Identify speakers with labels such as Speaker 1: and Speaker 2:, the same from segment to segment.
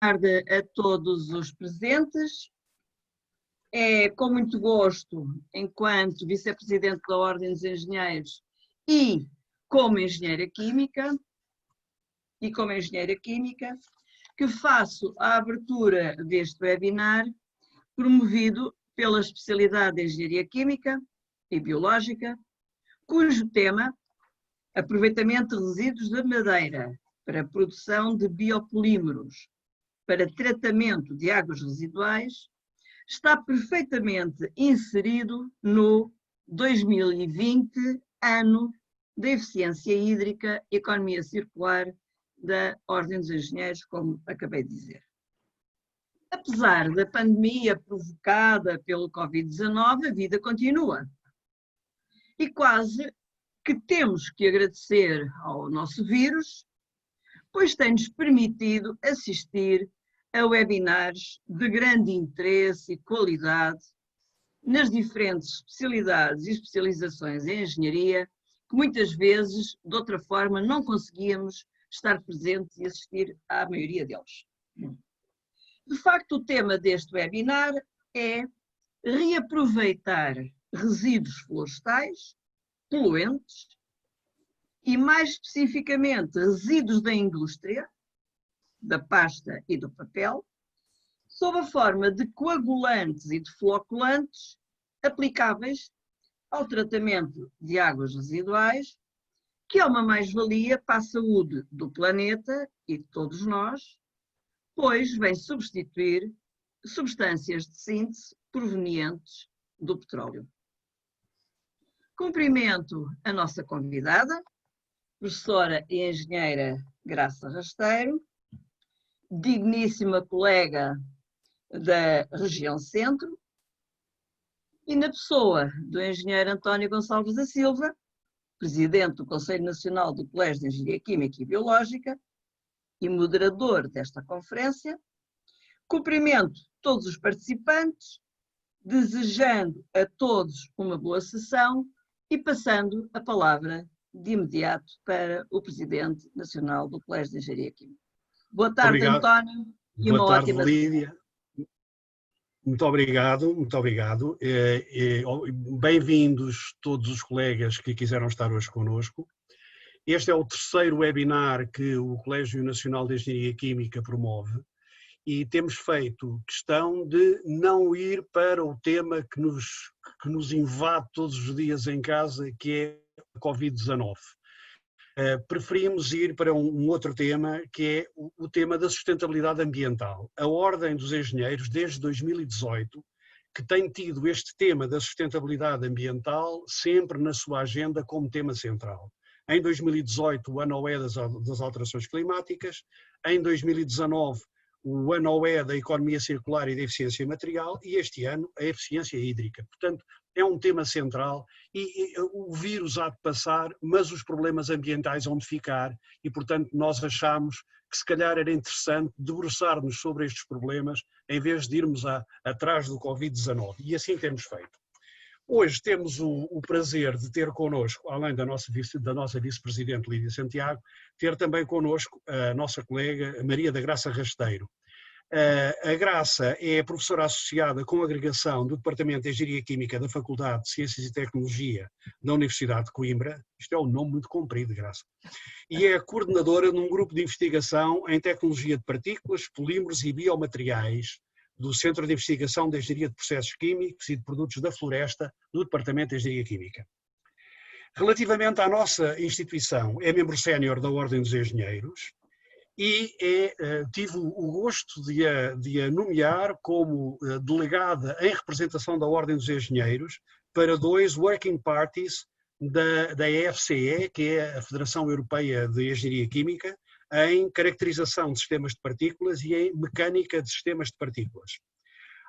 Speaker 1: tarde a todos os presentes. É com muito gosto, enquanto vice-presidente da Ordem dos Engenheiros e como engenheira química, que faço a abertura deste webinar, promovido pela especialidade de Engenharia Química e Biológica, cujo tema, aproveitamento de resíduos de madeira para a produção de biopolímeros para tratamento de águas residuais, está perfeitamente inserido no 2020, ano da eficiência hídrica e economia circular da Ordem dos Engenheiros, como acabei de dizer. Apesar da pandemia provocada pelo Covid-19, a vida continua. E quase que temos que agradecer ao nosso vírus, pois tem-nos permitido assistir a webinars de grande interesse e qualidade nas diferentes especialidades e especializações em engenharia, que muitas vezes, de outra forma, não conseguíamos estar presentes e assistir à maioria deles. De facto, o tema deste webinar é reaproveitar resíduos florestais, poluentes, e mais especificamente resíduos da indústria, da pasta e do papel, sob a forma de coagulantes e de floculantes aplicáveis ao tratamento de águas residuais, que é uma mais-valia para a saúde do planeta e de todos nós, pois vem substituir substâncias de síntese provenientes do petróleo. Cumprimento a nossa convidada, professora e engenheira Graça Rasteiro, digníssima colega da região centro, e na pessoa do engenheiro António Gonçalves da Silva, presidente do Conselho Nacional do Colégio de Engenharia Química e Biológica e moderador desta conferência, cumprimento todos os participantes, desejando a todos uma boa sessão e passando a palavra de imediato para o Presidente Nacional do Colégio de Engenharia Química. Boa tarde,
Speaker 2: obrigado.
Speaker 1: António. E
Speaker 2: boa
Speaker 1: uma
Speaker 2: tarde,
Speaker 1: ótima
Speaker 2: Lídia. Muito obrigado, muito obrigado. Bem-vindos todos os colegas que quiseram estar hoje connosco. Este é o terceiro webinar que o Colégio Nacional de Engenharia Química promove e temos feito questão de não ir para o tema que nos invade todos os dias em casa, que é a Covid-19. Preferimos ir para um outro tema, que é o tema da sustentabilidade ambiental. A Ordem dos Engenheiros, desde 2018, que tem tido este tema da sustentabilidade ambiental sempre na sua agenda como tema central. Em 2018, o ano OE das alterações climáticas, em 2019, o ano OE da economia circular e da eficiência material, e este ano a eficiência hídrica. Portanto, é um tema central e o vírus há de passar, mas os problemas ambientais vão de ficar e, portanto, nós achamos que se calhar era interessante debruçar-nos sobre estes problemas em vez de irmos atrás do Covid-19, e assim temos feito. Hoje temos o prazer de ter connosco, além da nossa vice-presidente Lídia Santiago, ter também connosco a nossa colega Maria da Graça Rasteiro. A Graça é professora associada com agregação do Departamento de Engenharia Química da Faculdade de Ciências e Tecnologia da Universidade de Coimbra, isto é um nome muito comprido, Graça, e é coordenadora de um grupo de investigação em tecnologia de partículas, polímeros e biomateriais do Centro de Investigação de Engenharia de Processos Químicos e de Produtos da Floresta do Departamento de Engenharia Química. Relativamente à nossa instituição, é membro sénior da Ordem dos Engenheiros, e tive o gosto de a nomear como delegada em representação da Ordem dos Engenheiros para 2 working parties da EFCE, que é a Federação Europeia de Engenharia Química, em caracterização de sistemas de partículas e em mecânica de sistemas de partículas.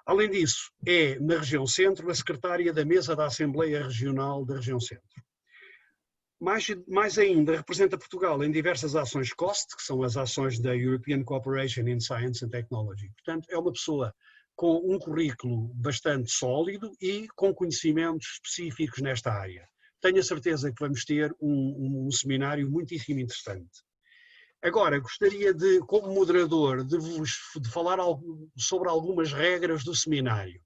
Speaker 2: Além disso, é, na região centro, a secretária da Mesa da Assembleia Regional da região centro. Mais ainda, representa Portugal em diversas ações COST, que são as ações da European Cooperation in Science and Technology. Portanto, é uma pessoa com um currículo bastante sólido e com conhecimentos específicos nesta área. Tenho a certeza que vamos ter um seminário muitíssimo interessante. Agora, gostaria de, como moderador, de falar sobre algumas regras do seminário.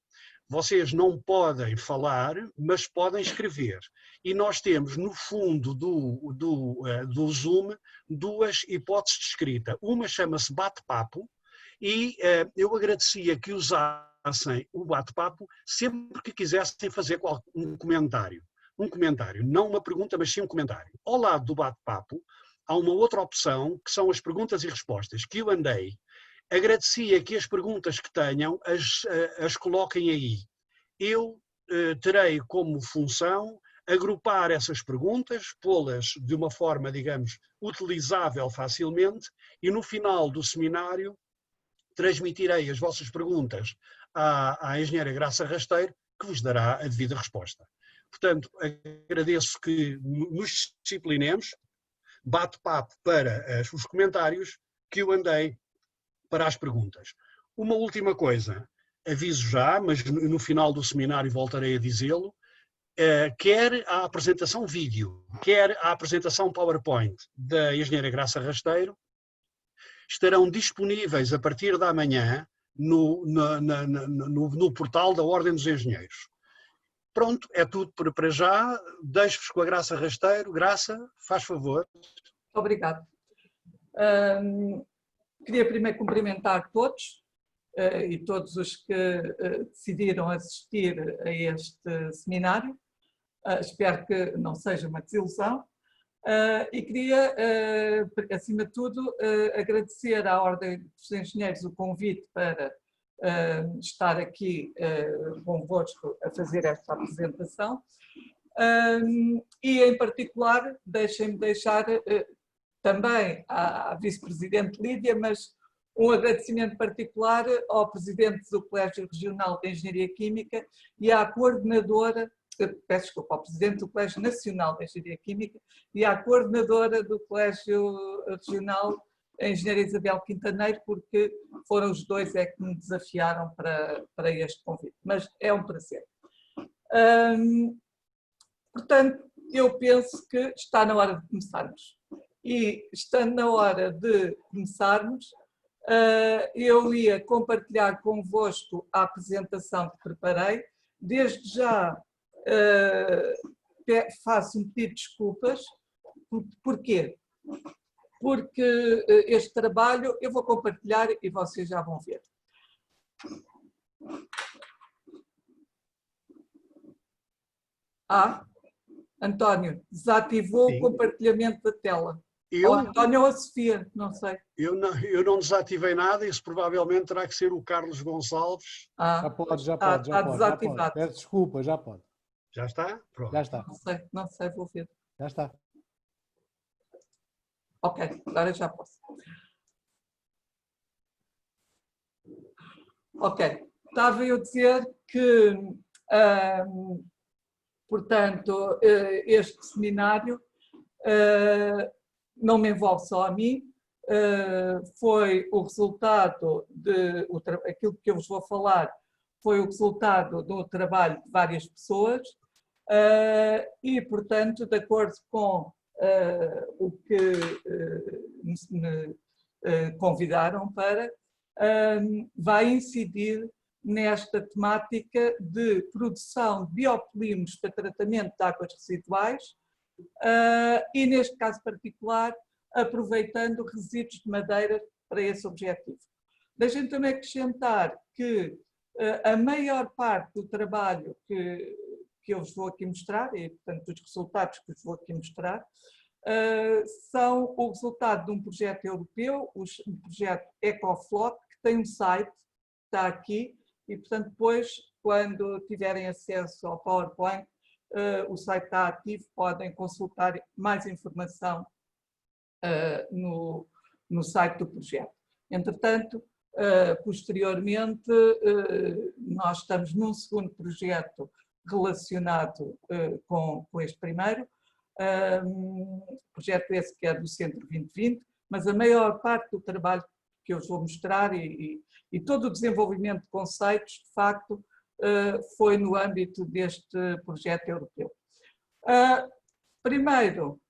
Speaker 2: Vocês não podem falar, mas podem escrever. E nós temos, no fundo do Zoom, duas hipóteses de escrita. Uma chama-se bate-papo, e eu agradecia que usassem o bate-papo sempre que quisessem fazer um comentário. Um comentário, não uma pergunta, mas sim um comentário. Ao lado do bate-papo, há uma outra opção, que são as perguntas e respostas, Q&A. Agradecia que as perguntas que tenham as coloquem aí. Eu terei como função agrupar essas perguntas, pô-las de uma forma, digamos, utilizável facilmente, e no final do seminário transmitirei as vossas perguntas à engenheira Graça Rasteiro, que vos dará a devida resposta. Portanto, agradeço que nos disciplinemos, bate-papo para os comentários, Q&A para as perguntas. Uma última coisa, aviso já, mas no final do seminário voltarei a dizê-lo, quer a apresentação vídeo, quer a apresentação PowerPoint da engenheira Graça Rasteiro, estarão disponíveis a partir da manhã no portal da Ordem dos Engenheiros. Pronto, é tudo para já. Deixo-vos com a Graça Rasteiro. Graça, faz favor.
Speaker 3: Obrigado. Queria primeiro cumprimentar todos e todos os que decidiram assistir a este seminário. Espero que não seja uma desilusão. E queria, acima de tudo, agradecer à Ordem dos Engenheiros o convite para estar aqui convosco a fazer esta apresentação. E, em particular, deixem-me deixar também à Vice-Presidente Lídia, mas um agradecimento particular ao Presidente do Colégio Regional de Engenharia Química e à coordenadora, peço desculpa, ao Presidente do Colégio Nacional de Engenharia Química e à coordenadora do Colégio Regional Engenheira Isabel Quintaneiro, porque foram os dois que me desafiaram para este convite, mas é um prazer. Portanto, eu penso que está na hora de começarmos. E estando na hora de começarmos, eu ia compartilhar convosco a apresentação que preparei. Desde já faço um pedido de desculpas. Porquê? Porque este trabalho eu vou compartilhar e vocês já vão ver. António, desativou o compartilhamento da tela. Ou António ou a Sofia, não sei.
Speaker 2: Eu não desativei nada, isso provavelmente terá que ser o Carlos Gonçalves.
Speaker 4: Já pode.
Speaker 3: Está desativado.
Speaker 4: Peço desculpa, já pode.
Speaker 2: Já está? Pronto.
Speaker 4: Já está.
Speaker 3: Não sei, vou ver.
Speaker 4: Já está.
Speaker 3: Ok, agora já posso. Ok, estava eu a dizer que, portanto, este seminário não me envolve só a mim, foi o resultado de aquilo que eu vos vou falar, foi o resultado do trabalho de várias pessoas e, portanto, de acordo com o que me convidaram para, vai incidir nesta temática de produção de biopolímeros para tratamento de águas residuais e, neste caso particular, aproveitando resíduos de madeira para esse objetivo. Deixem-me também acrescentar que a maior parte do trabalho que eu vos vou aqui mostrar, e portanto dos resultados que vos vou aqui mostrar, são o resultado de um projeto europeu, o projeto EcoFloc, que tem um site, está aqui, e portanto depois, quando tiverem acesso ao PowerPoint, o site está ativo, podem consultar mais informação no site do projeto. Entretanto, posteriormente, nós estamos num segundo projeto relacionado com este primeiro, projeto esse que é do Centro 2020, mas a maior parte do trabalho que eu vos vou mostrar e todo o desenvolvimento de conceitos, de facto, foi no âmbito deste projeto europeu. Primeiro,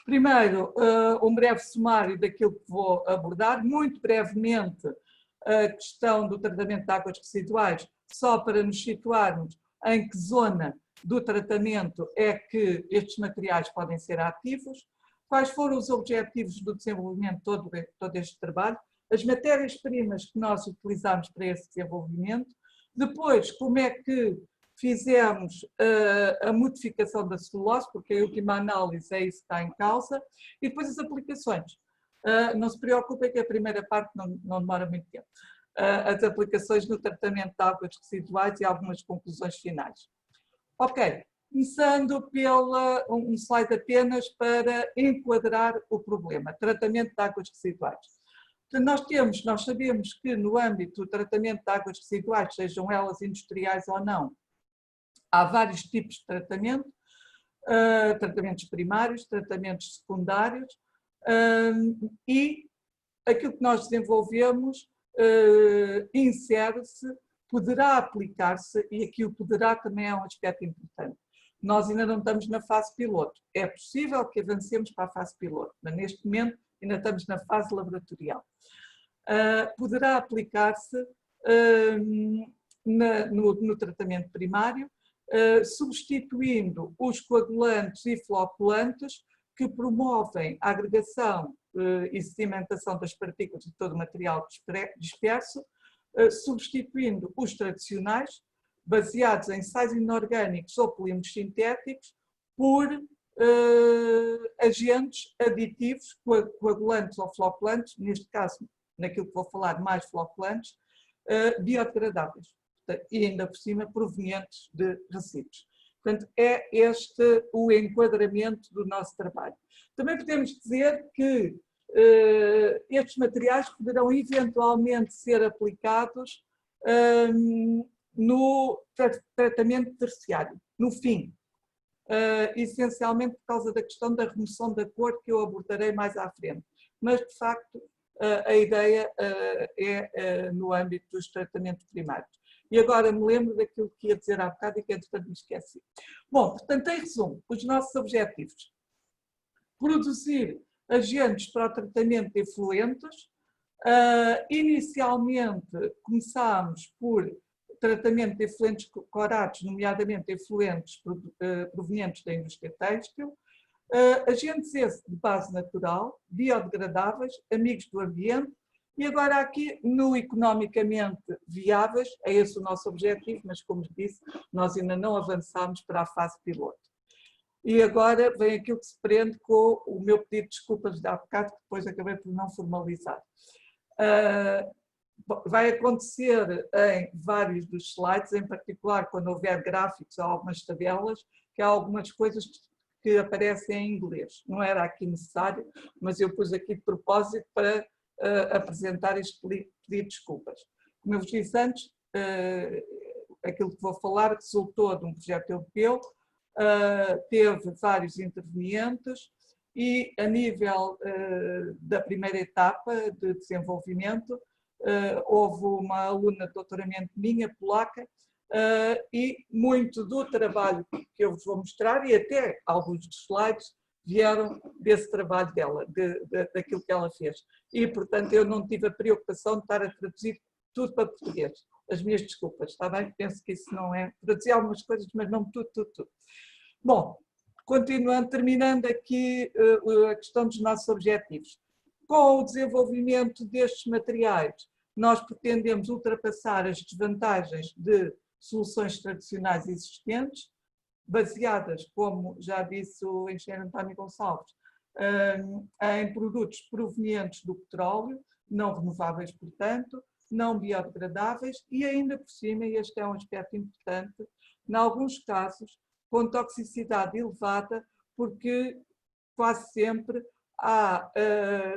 Speaker 3: Primeiro, um breve sumário daquilo que vou abordar, muito brevemente a questão do tratamento de águas residuais, só para nos situarmos em que zona do tratamento é que estes materiais podem ser ativos, quais foram os objetivos do desenvolvimento de todo este trabalho, as matérias-primas que nós utilizamos para esse desenvolvimento, depois como é que fizemos a modificação da celulose, porque a última análise é isso que está em causa, e depois as aplicações. Não se preocupem que a primeira parte não demora muito tempo. As aplicações no tratamento de águas residuais e algumas conclusões finais. Ok, começando pela um slide apenas para enquadrar o problema, tratamento de águas residuais. Nós sabemos que no âmbito do tratamento de águas residuais, sejam elas industriais ou não, há vários tipos de tratamento, tratamentos primários, tratamentos secundários, e aquilo que nós desenvolvemos insere-se, poderá aplicar-se, e aqui o poderá também é um aspecto importante. Nós ainda não estamos na fase piloto. É possível que avancemos para a fase piloto, mas neste momento ainda estamos na fase laboratorial. Poderá aplicar-se no tratamento primário, substituindo os coagulantes e floculantes que promovem a agregação e sedimentação das partículas de todo o material disperso, substituindo os tradicionais, baseados em sais inorgânicos ou polímeros sintéticos, por agentes aditivos, coagulantes ou floculantes, neste caso, naquilo que vou falar, mais floculantes, biodegradáveis, e ainda por cima provenientes de resíduos. Portanto, é este o enquadramento do nosso trabalho. Também podemos dizer que estes materiais poderão eventualmente ser aplicados no tratamento terciário, no fim, essencialmente por causa da questão da remoção da cor que eu abordarei mais à frente. Mas, de facto, a ideia é no âmbito dos tratamentos primários. E agora me lembro daquilo que ia dizer há bocado e que, entretanto, me esqueci. Bom, portanto, em resumo, os nossos objetivos: produzir agentes para o tratamento de efluentes. Inicialmente, começámos por tratamento de efluentes corados, nomeadamente efluentes provenientes da indústria têxtil, agentes esses de base natural, biodegradáveis, amigos do ambiente, e agora aqui no economicamente viáveis, é esse o nosso objetivo, mas como disse, nós ainda não avançámos para a fase piloto. E agora vem aquilo que se prende com o meu pedido de desculpas de há bocado, que depois acabei por não formalizar. Vai acontecer em vários dos slides, em particular quando houver gráficos ou algumas tabelas, que há algumas coisas que aparecem em inglês. Não era aqui necessário, mas eu pus aqui de propósito para apresentar este pedido de desculpas. Como eu vos disse antes, aquilo que vou falar resultou de um projeto europeu, teve vários intervenientes e, a nível da primeira etapa de desenvolvimento, houve uma aluna de doutoramento minha, polaca, e muito do trabalho que eu vos vou mostrar, e até alguns dos slides, vieram desse trabalho dela, daquilo que ela fez. E, portanto, eu não tive a preocupação de estar a traduzir tudo para português. As minhas desculpas, está bem? Penso que isso não é... Traduzir algumas coisas, mas não tudo. Bom, continuando, terminando aqui a questão dos nossos objetivos. Com o desenvolvimento destes materiais, nós pretendemos ultrapassar as desvantagens de soluções tradicionais existentes, baseadas, como já disse o engenheiro António Gonçalves, em produtos provenientes do petróleo, não renováveis, portanto, não biodegradáveis e ainda por cima, e este é um aspecto importante, em alguns casos, com toxicidade elevada, porque quase sempre há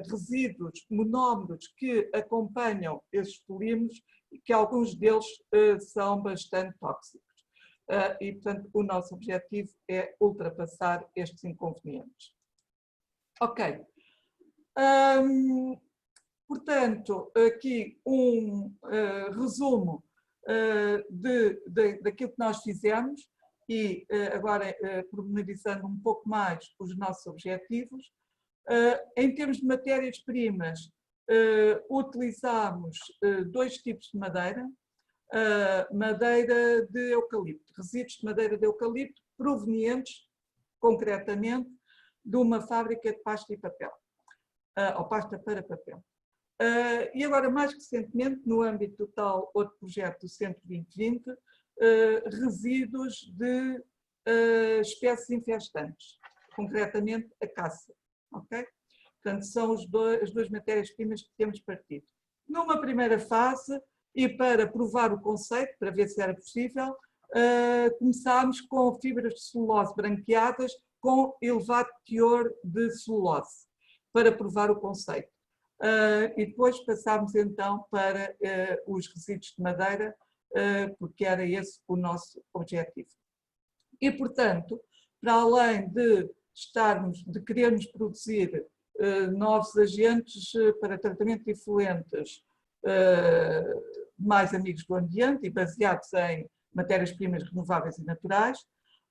Speaker 3: resíduos monómeros que acompanham esses polímeros e que alguns deles são bastante tóxicos. E, portanto, o nosso objetivo é ultrapassar estes inconvenientes. Ok. Portanto, aqui um resumo daquilo que nós fizemos. e agora pormenorizando um pouco mais os nossos objetivos, em termos de matérias-primas, utilizamos dois tipos de madeira. Madeira de eucalipto, resíduos de madeira de eucalipto provenientes, concretamente, de uma fábrica de pasta e papel, ou pasta para papel. E agora, mais recentemente, no âmbito do tal outro projeto do Centro 2020, resíduos de espécies infestantes, concretamente a caça. Okay? Portanto, são as duas matérias-primas que temos partido. Numa primeira fase, e para provar o conceito, para ver se era possível, começámos com fibras de celulose branqueadas com elevado teor de celulose, para provar o conceito. E depois passámos então para os resíduos de madeira, porque era esse o nosso objetivo. E, portanto, para além de querermos produzir novos agentes para tratamento de efluentes mais amigos do ambiente e baseados em matérias-primas renováveis e naturais,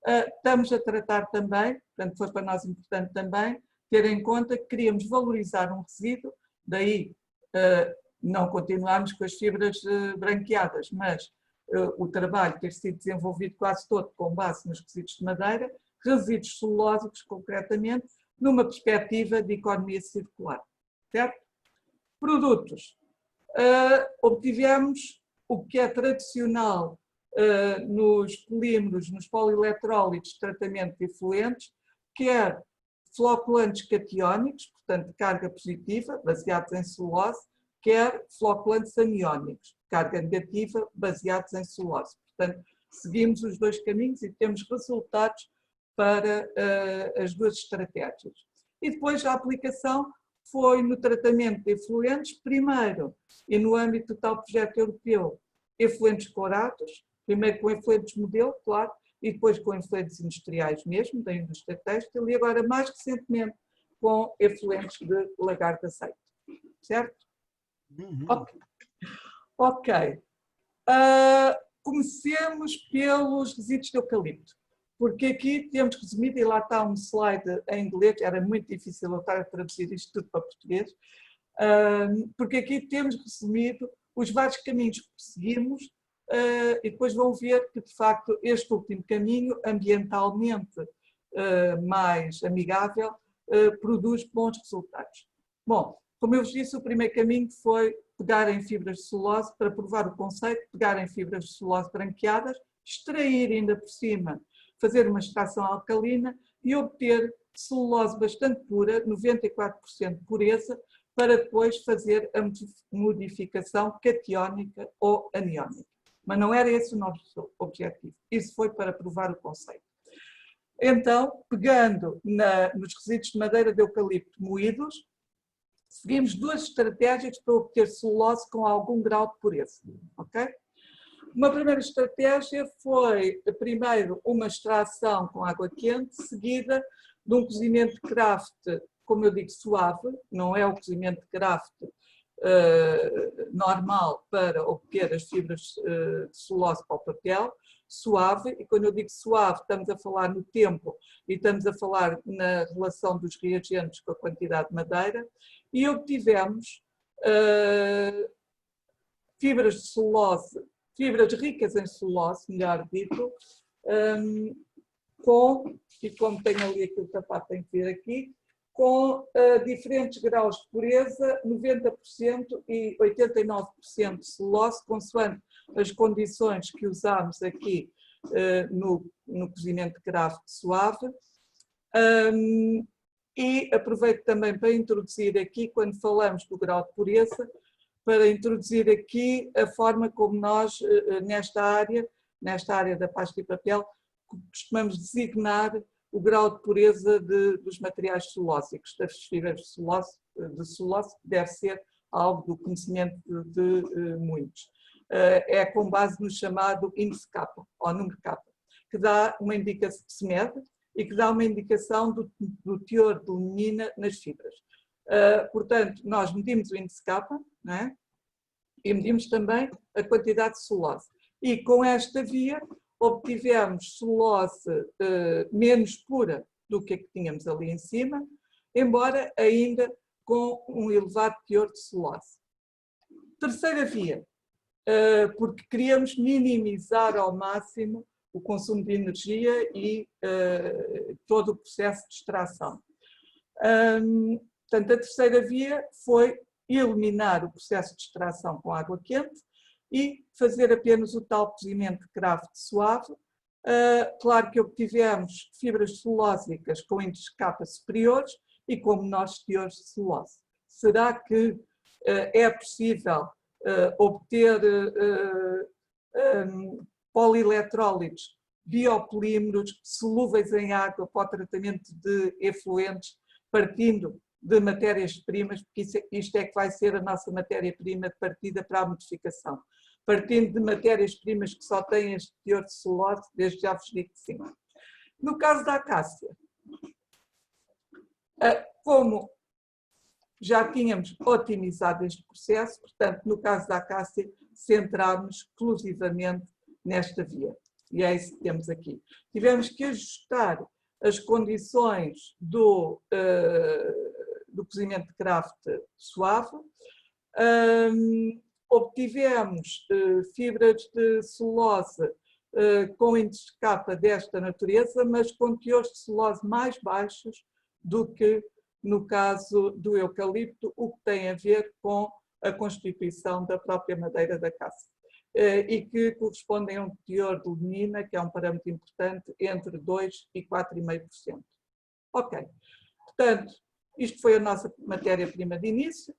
Speaker 3: estamos a tratar também, portanto foi para nós importante também, ter em conta que queríamos valorizar um resíduo, daí não continuarmos com as fibras branqueadas, mas o trabalho ter sido desenvolvido quase todo com base nos resíduos de madeira, resíduos celulósicos concretamente, numa perspectiva de economia circular, certo? Produtos. Obtivemos o que é tradicional nos polímeros, nos polieletrólitos de tratamento de efluentes, quer floculantes catiónicos, portanto de carga positiva, baseados em celulose, quer floculantes aniónicos, carga negativa, baseados em celulose. Portanto, seguimos os dois caminhos e temos resultados para as duas estratégias. E depois a aplicação foi no tratamento de efluentes, primeiro, e no âmbito do tal projeto europeu, efluentes coratos, primeiro com efluentes modelo, claro, e depois com efluentes industriais mesmo, da indústria têxtil, e agora mais recentemente com efluentes de lagarto de azeite. Certo? Ok. Comecemos pelos resíduos de eucalipto, porque aqui temos resumido, e lá está um slide em inglês, era muito difícil eu estar a traduzir isto tudo para português, porque aqui temos resumido os vários caminhos que seguimos, e depois vão ver que, de facto, este último caminho, ambientalmente mais amigável, produz bons resultados. Bom, como eu vos disse, o primeiro caminho foi pegar em fibras de celulose, para provar o conceito, pegar em fibras de celulose branqueadas, extrair ainda por cima, fazer uma extração alcalina e obter celulose bastante pura, 94% de pureza, para depois fazer a modificação catiónica ou aniónica. Mas não era esse o nosso objetivo, isso foi para provar o conceito. Então, pegando nos resíduos de madeira de eucalipto moídos, seguimos duas estratégias para obter celulose com algum grau de pureza. Okay? Uma primeira estratégia foi, primeiro, uma extração com água quente, seguida de um cozimento de craft, como eu digo, suave, não é o cozimento de craft normal para obter as fibras de celulose para o papel, suave, e quando eu digo suave estamos a falar no tempo e estamos a falar na relação dos reagentes com a quantidade de madeira, e obtivemos fibras de celulose, fibras ricas em celulose, melhor dito, e como tenho ali aquilo que a parte tem que ver aqui, com diferentes graus de pureza, 90% e 89% de celulose, consoante as condições que usámos aqui no cozimento de craft suave. E aproveito também para introduzir aqui, quando falamos do grau de pureza, para introduzir aqui a forma como nós, nesta área da pasta e papel, costumamos designar o grau de pureza dos materiais celulósicos, das fibras de celulose, que deve ser algo do conhecimento de muitos. É com base no chamado índice K, ou número K, que dá uma indicação, que se mede, e que dá uma indicação do teor de lignina nas fibras. Portanto, nós medimos o índice K, não é? E medimos também a quantidade de celulose. E com esta via obtivemos celulose menos pura do que a que tínhamos ali em cima, embora ainda com um elevado teor de celulose. Terceira via, porque queríamos minimizar ao máximo o consumo de energia e todo o processo de extração. Portanto, a terceira via foi eliminar o processo de extração com água quente e fazer apenas o tal cozimento de Kraft suave. Claro que obtivemos fibras celulósicas com índices de capa superiores e com menores teores de celulose. Será que é possível obter polieletrólitos, biopolímeros solúveis em água para o tratamento de efluentes, partindo de matérias-primas, porque isto é que vai ser a nossa matéria-prima de partida para a modificação. Partindo de matérias-primas que só têm este teor de celulose, desde já vos digo que sim. No caso da acácia, como já tínhamos otimizado este processo, portanto, no caso da acácia, centrámos exclusivamente nesta via. E é isso que temos aqui. Tivemos que ajustar as condições do cozimento de Kraft suave. Obtivemos fibras de celulose com índices de capa desta natureza, mas com teores de celulose mais baixos do que no caso do eucalipto, o que tem a ver com a constituição da própria madeira da acácia. E que correspondem a um teor de lignina, que é um parâmetro importante, entre 2% e 4,5%. Ok. Portanto, isto foi a nossa matéria-prima de início.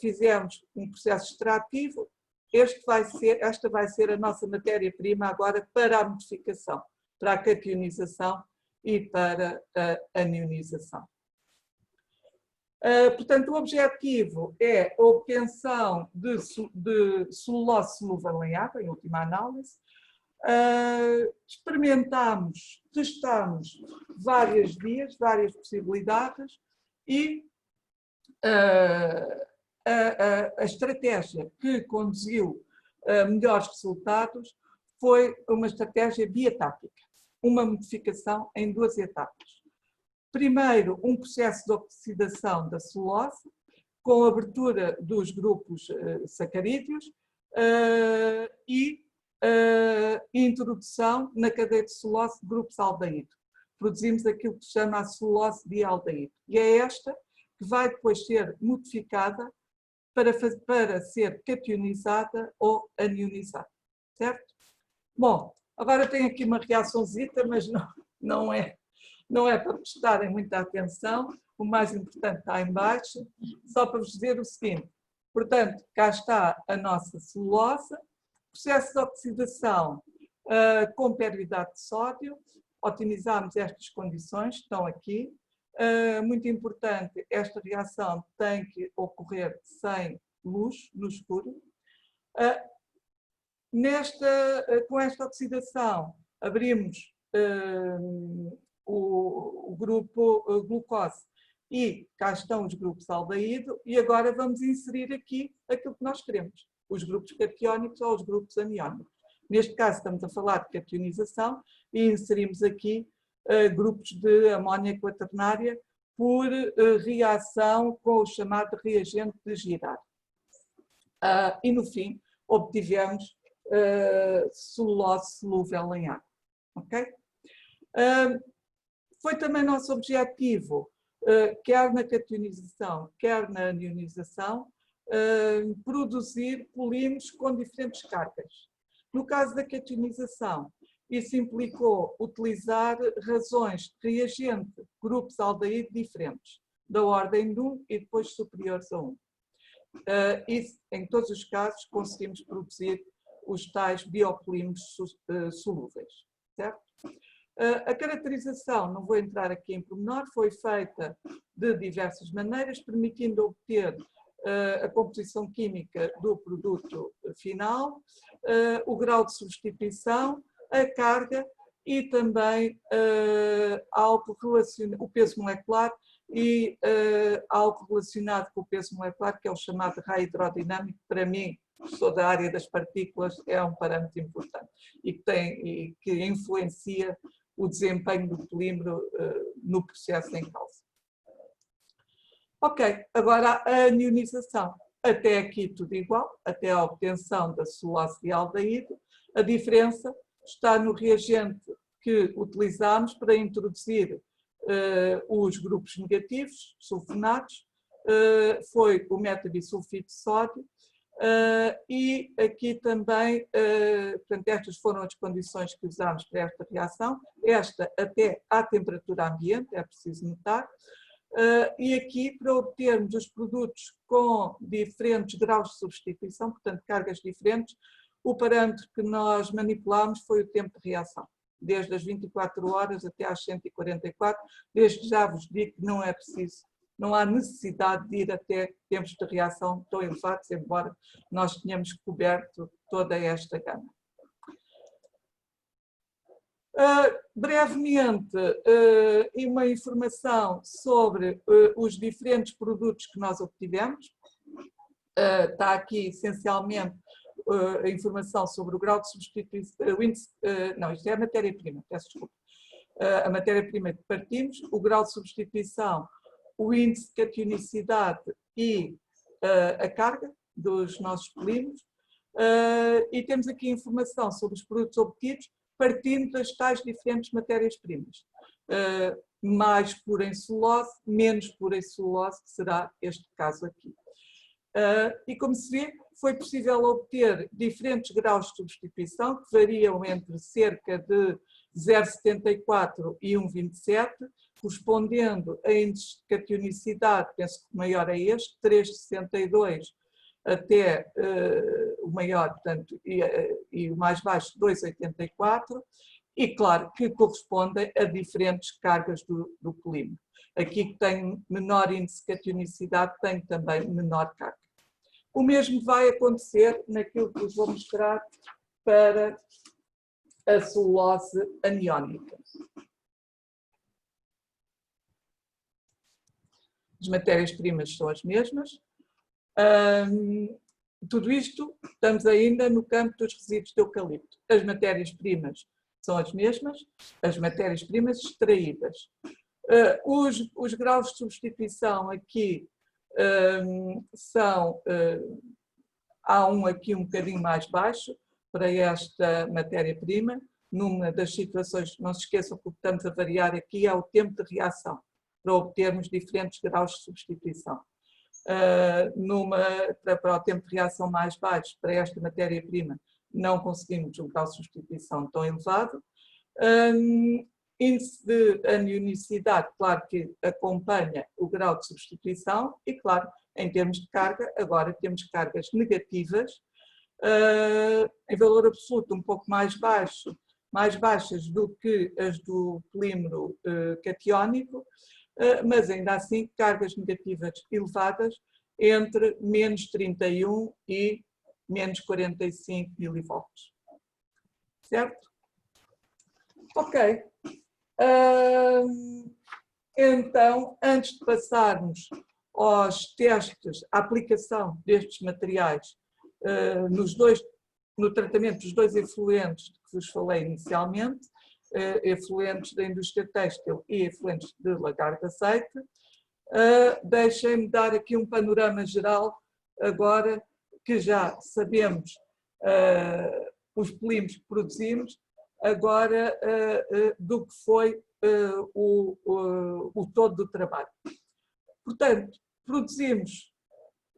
Speaker 3: Fizemos um processo extrativo. Esta vai ser a nossa matéria-prima agora para a modificação, para a cationização e para a anionização. Portanto, o objetivo é a obtenção de celulose solúvel em água, em última análise. Experimentámos, testámos várias vias, várias possibilidades e a estratégia que conduziu a melhores resultados foi uma estratégia bietâpica, uma modificação em 2 etapas. Primeiro, um processo de oxidação da celulose, com a abertura dos grupos sacarídeos e introdução na cadeia de celulose de grupos aldeído. Produzimos aquilo que se chama a celulose dialdeído. E é esta que vai depois ser modificada para ser cationizada ou anionizada. Certo? Bom, agora tenho aqui uma reaçãozita, mas não é para prestarem muita atenção, o mais importante está em baixo, só para vos dizer o seguinte. Portanto, cá está a nossa celulose, processo de oxidação com peroidato de sódio, otimizamos estas condições, estão aqui. Muito importante, esta reação tem que ocorrer sem luz, no escuro. Com esta oxidação, abrimos o grupo glucose e cá estão os grupos aldeído e agora vamos inserir aqui aquilo que nós queremos, os grupos catiónicos ou os grupos aniónicos. Neste caso estamos a falar de cationização e inserimos aqui grupos de amónia quaternária por reação com o chamado reagente de Girard. E no fim obtivemos celulose solúvel em água. Ok? Foi também nosso objetivo, quer na cationização, quer na anionização, produzir polímeros com diferentes cargas. No caso da cationização, isso implicou utilizar razões de reagente, grupos aldeído diferentes, da ordem de 1 e depois superiores a 1. E, em todos os casos, conseguimos produzir os tais biopolímeros solúveis. Certo? A caracterização, não vou entrar aqui em pormenor, foi feita de diversas maneiras, permitindo obter a composição química do produto final, o grau de substituição, a carga e também o peso molecular e algo relacionado com o peso molecular, que é o chamado raio hidrodinâmico, que para mim sou da área das partículas, é um parâmetro importante e que influencia o desempenho do polímero no processo em causa. Ok, agora a anionização. Até aqui tudo igual, até a obtenção da celulose de aldeído. A diferença está no reagente que utilizamos para introduzir os grupos negativos, sulfonatos, foi o metabisulfito de sódio, e aqui também, portanto, estas foram as condições que usámos para esta reação, esta até à temperatura ambiente, é preciso notar, e aqui para obtermos os produtos com diferentes graus de substituição, portanto cargas diferentes, o parâmetro que nós manipulámos foi o tempo de reação, desde as 24 horas até às 144, desde já vos digo que não é preciso, não há necessidade de ir até tempos de reação tão elevados, embora nós tenhamos coberto toda esta gama. Brevemente, uma informação sobre os diferentes produtos que nós obtivemos. Está aqui essencialmente a informação sobre o grau de substituição, não, isto é a matéria-prima, peço desculpa. A matéria-prima que partimos, o grau de substituição, o índice de cationicidade e a carga dos nossos polímeros. E temos aqui informação sobre os produtos obtidos partindo das tais diferentes matérias-primas. Mais pura em celulose, menos pura em celulose, que será este caso aqui. E como se vê, foi possível obter diferentes graus de substituição, que variam entre cerca de 0,74 e 1,27, correspondendo a índice de cationicidade, penso que o maior é este, 3,62 até o maior, portanto, e o mais baixo, 2,84, e claro que correspondem a diferentes cargas do polímero. Aqui que tem menor índice de cationicidade, tem também menor carga. O mesmo vai acontecer naquilo que vos vou mostrar para a celulose aniónica. As matérias-primas são as mesmas. Tudo isto, estamos ainda no campo dos resíduos de eucalipto. As matérias-primas são as mesmas, as matérias-primas extraídas. Os graus de substituição aqui são, há um aqui um bocadinho mais baixo para esta matéria-prima. Numa das situações, não se esqueçam que o que estamos a variar aqui é o tempo de reação, para obtermos diferentes graus de substituição. Para o tempo de reação mais baixo, para esta matéria-prima, não conseguimos um grau de substituição tão elevado. Índice de anionicidade, claro que acompanha o grau de substituição e, claro, em termos de carga, agora temos cargas negativas, em valor absoluto um pouco mais baixas do que as do polímero catiónico, mas ainda assim cargas negativas elevadas entre menos 31 e menos 45 milivolts. Certo? Ok. Então, antes de passarmos aos testes, à aplicação destes materiais no tratamento dos dois efluentes de que vos falei inicialmente, efluentes da indústria têxtil e efluentes de lagar de azeite, deixem-me dar aqui um panorama geral, agora que já sabemos os polímeros que produzimos, agora do que foi o todo do trabalho. Portanto, produzimos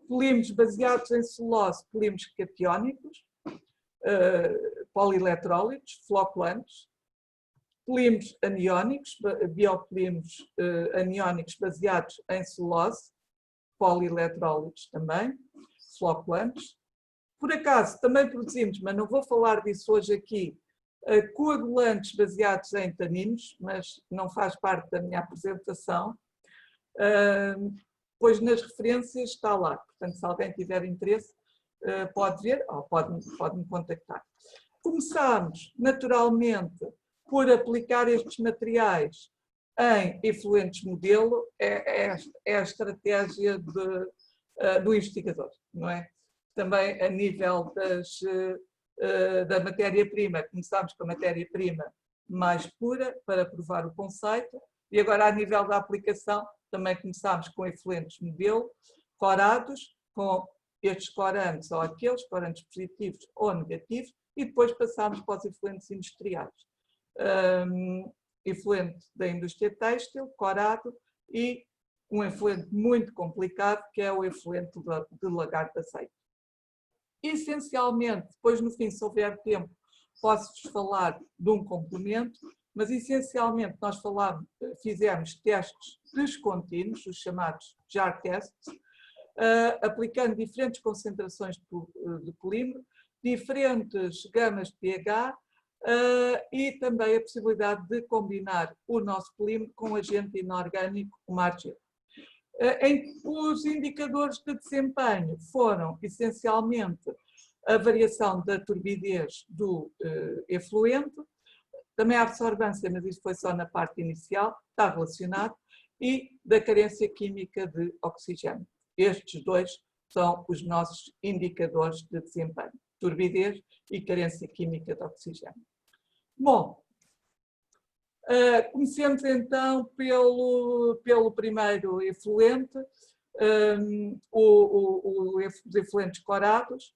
Speaker 3: polímeros baseados em celulose, polímeros catiónicos, polieletrólitos, floculantes, polímeros aniónicos, biopolímeros aniónicos baseados em celulose, polieletrólitos também, floculantes. Por acaso, também produzimos, mas não vou falar disso hoje aqui, coagulantes baseados em taninos, mas não faz parte da minha apresentação, pois nas referências está lá. Portanto, se alguém tiver interesse, pode ver ou pode-me contactar. Começámos, naturalmente, por aplicar estes materiais em efluentes modelo, é a estratégia do investigador, não é? também a nível da matéria-prima, começámos com a matéria-prima mais pura para provar o conceito, e agora a nível da aplicação também começámos com efluentes modelo, corados, com estes corantes ou aqueles corantes positivos ou negativos, e depois passámos para os efluentes industriais. Efluente da indústria têxtil, corado, e um efluente muito complicado, que é o efluente de lagarto de azeite. Essencialmente, depois no fim, se houver tempo, posso-vos falar de um complemento, mas essencialmente nós fizemos testes descontínuos, os chamados jar tests, aplicando diferentes concentrações de polímero, diferentes gamas de pH e também a possibilidade de combinar o nosso polímero com agente inorgânico, uma argila. Os indicadores de desempenho foram essencialmente a variação da turbidez do efluente, também a absorvância, mas isso foi só na parte inicial, está relacionado, e da carência química de oxigênio. Estes dois são os nossos indicadores de desempenho, turbidez e carência química de oxigênio. Bom, comecemos então pelo primeiro efluente, os efluentes corados,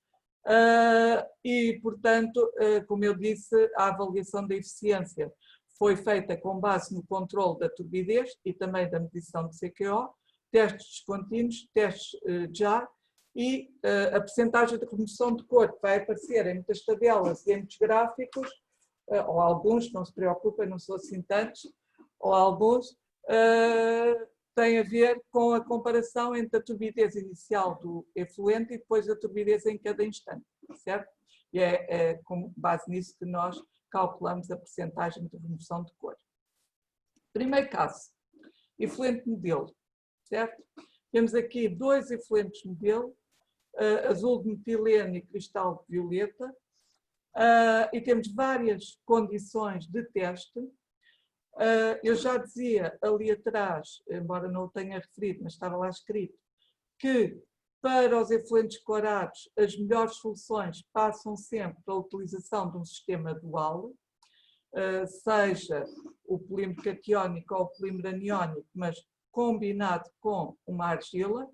Speaker 3: e, portanto, como eu disse, a avaliação da eficiência foi feita com base no controle da turbidez e também da medição de CQO, testes descontínuos, testes JAR, e a percentagem de remoção de cor que vai aparecer em muitas tabelas e em muitos gráficos, ou alguns, não se preocupem, não sou assim tantos, ou alguns, tem a ver com a comparação entre a turbidez inicial do efluente e depois a turbidez em cada instante, certo? E é com base nisso que nós calculamos a percentagem de remoção de cor. Primeiro caso, efluente modelo, certo? Temos aqui dois efluentes modelo, azul de metileno e cristal de violeta, e temos várias condições de teste. Eu já dizia ali atrás, embora não o tenha referido, mas estava lá escrito, que para os efluentes corados as melhores soluções passam sempre pela utilização de um sistema dual, seja o polímero catiónico ou o polímero aniónico, mas combinado com uma argila.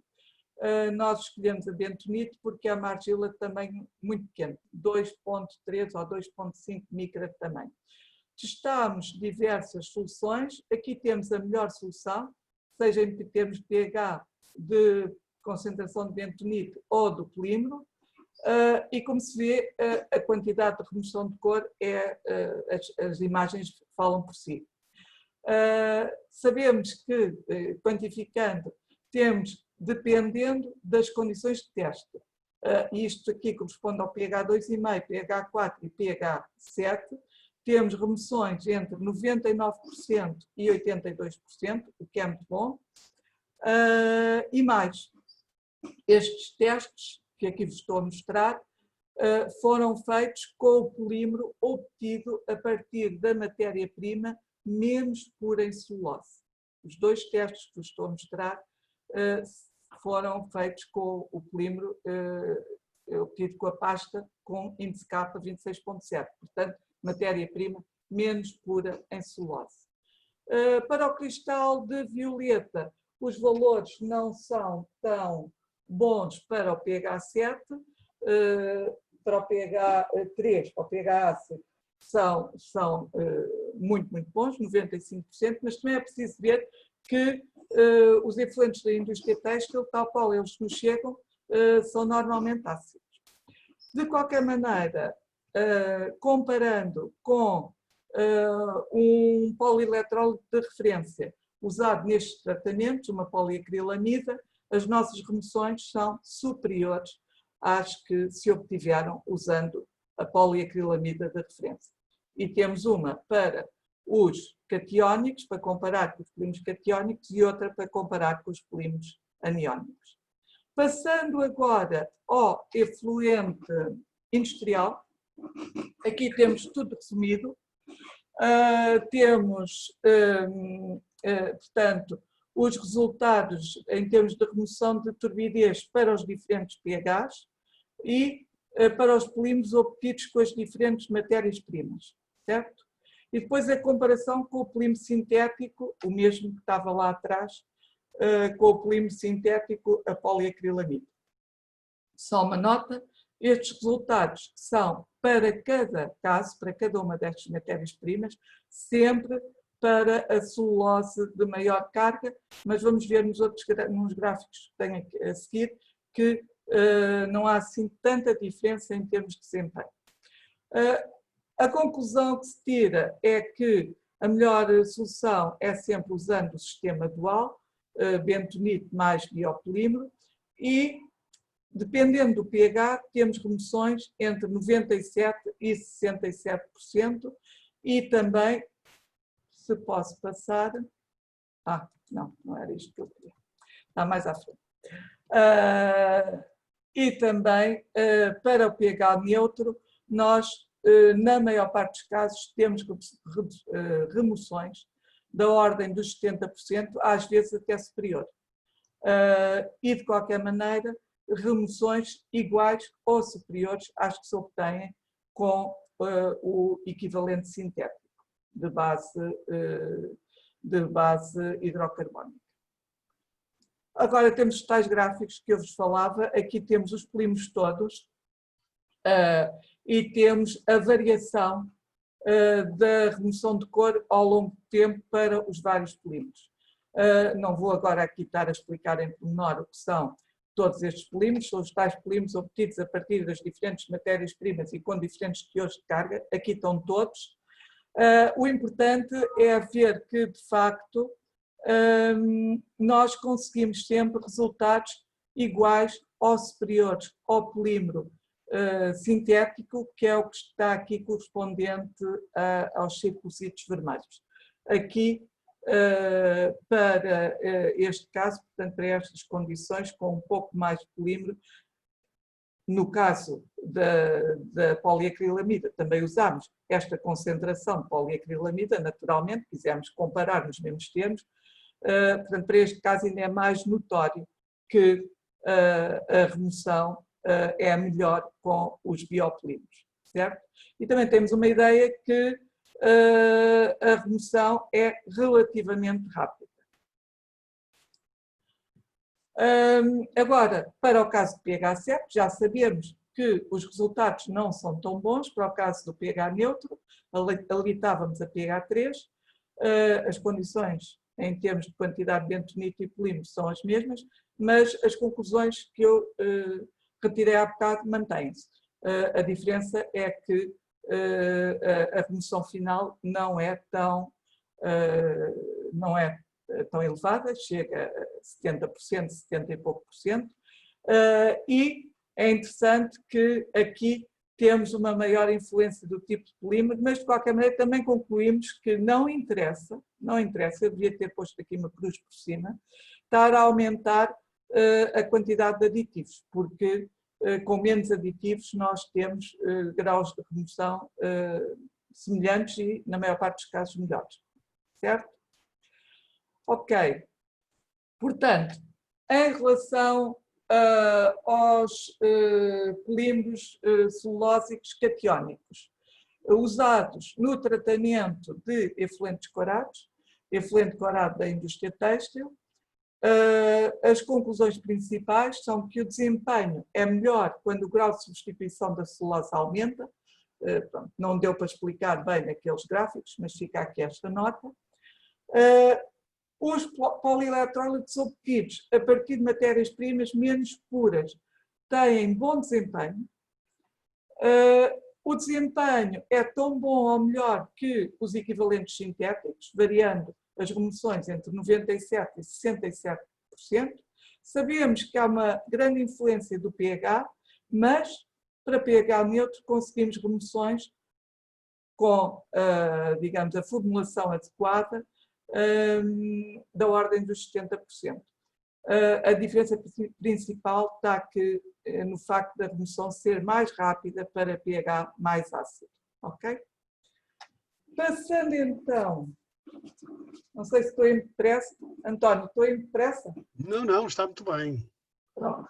Speaker 3: Nós escolhemos a bentonite porque é uma argila também muito pequena, 2,3 ou 2,5 micra de tamanho. Testámos diversas soluções, aqui temos a melhor solução, seja em termos de pH, de concentração de bentonite ou do polímero, e como se vê, a quantidade de remoção de cor, as imagens falam por si. Sabemos que, quantificando, temos, dependendo das condições de teste, isto aqui corresponde ao pH 2,5, pH 4 e pH 7, temos remoções entre 99% e 82%, o que é muito bom, e mais, estes testes, que aqui vos estou a mostrar, foram feitos com o polímero obtido a partir da matéria-prima menos pura em celulose. Os dois testes que vos estou a mostrar foram feitos com o polímero obtido com a pasta com índice K 26,7, portanto, matéria-prima menos pura em celulose. Para o cristal de violeta, os valores não são tão bons para o pH 7, para o pH 3, para o pH ácido, são muito, muito bons, 95%, mas também é preciso ver que os efluentes da indústria têxtil, tal qual eles nos chegam, são normalmente ácidos. De qualquer maneira, comparando com um polieletrólico de referência usado nestes tratamentos, uma poliacrilamida, as nossas remoções são superiores às que se obtiveram usando a poliacrilamida de referência. E temos uma para os catiónicos, para comparar com os polímeros catiónicos, e outra para comparar com os polímeros aniónicos. Passando agora ao efluente industrial, aqui temos tudo resumido. Temos, portanto, os resultados em termos de remoção de turbidez para os diferentes pHs. e para os polímeros obtidos com as diferentes matérias-primas, certo? E depois a comparação com o polímero sintético, o mesmo que estava lá atrás, com o polímero sintético, a poliacrilamida. Só uma nota, estes resultados são para cada caso, para cada uma destas matérias-primas, sempre para a celulose de maior carga, mas vamos ver nos gráficos que tenho a seguir que não há assim tanta diferença em termos de desempenho. A conclusão que se tira é que a melhor solução é sempre usando o sistema dual, bentonite mais biopolímero, e dependendo do pH, temos remoções entre 97% e 67%, e também, se posso passar... não era isto que eu queria. Está mais à frente. E também, para o pH neutro, nós, na maior parte dos casos, temos remoções da ordem dos 70%, às vezes até superior. E, de qualquer maneira, remoções iguais ou superiores às que se obtêm com o equivalente sintético de base hidrocarbónica. Agora temos os tais gráficos que eu vos falava, aqui temos os polímeros todos e temos a variação da remoção de cor ao longo do tempo para os vários polímeros. Não vou agora aqui estar a explicar em pormenor o que são todos estes polímeros, são os tais polímeros obtidos a partir das diferentes matérias-primas e com diferentes teores de carga, aqui estão todos. O importante é ver que, de facto, nós conseguimos sempre resultados iguais ou superiores ao polímero sintético, que é o que está aqui correspondente aos círculos vermelhos. Aqui, para este caso, portanto, para estas condições, com um pouco mais de polímero, no caso da poliacrilamida, também usámos esta concentração de poliacrilamida, naturalmente, quisemos comparar nos mesmos termos, portanto, para este caso ainda é mais notório que a remoção é melhor com os biopolímeros, certo? E também temos uma ideia que a remoção é relativamente rápida. Agora, para o caso do pH seco, já sabemos que os resultados não são tão bons para o caso do pH neutro, ali estávamos a pH 3, as condições em termos de quantidade de bentonite e polímero são as mesmas, mas as conclusões que eu retirei há bocado mantêm-se. A diferença é que a remoção final não é tão elevada, chega a 70%, 70 e pouco por cento, e é interessante que aqui temos uma maior influência do tipo de polímero, mas de qualquer maneira também concluímos que não interessa, eu devia ter posto aqui uma cruz por cima, estar a aumentar a quantidade de aditivos, porque com menos aditivos nós temos graus de remoção semelhantes e, na maior parte dos casos, melhores. Certo? Ok. Portanto, em relação aos polímeros celulósicos catiónicos, usados no tratamento de efluentes corados, efluente corado da indústria têxtil, as conclusões principais são que o desempenho é melhor quando o grau de substituição da celulose aumenta. Pronto, não deu para explicar bem naqueles gráficos, mas fica aqui esta nota. Os polieletrólitos obtidos a partir de matérias-primas menos puras têm bom desempenho. O desempenho é tão bom ou melhor que os equivalentes sintéticos, variando as remoções entre 97% e 67%. Sabemos que há uma grande influência do pH, mas para pH neutro conseguimos remoções com, digamos, a formulação adequada da ordem dos 70%. A diferença principal está aqui no facto da remoção ser mais rápida para pH mais ácido. Ok? Passando então, não sei se estou em pressa. António, estou em pressa?
Speaker 2: Não, está muito bem.
Speaker 3: Pronto.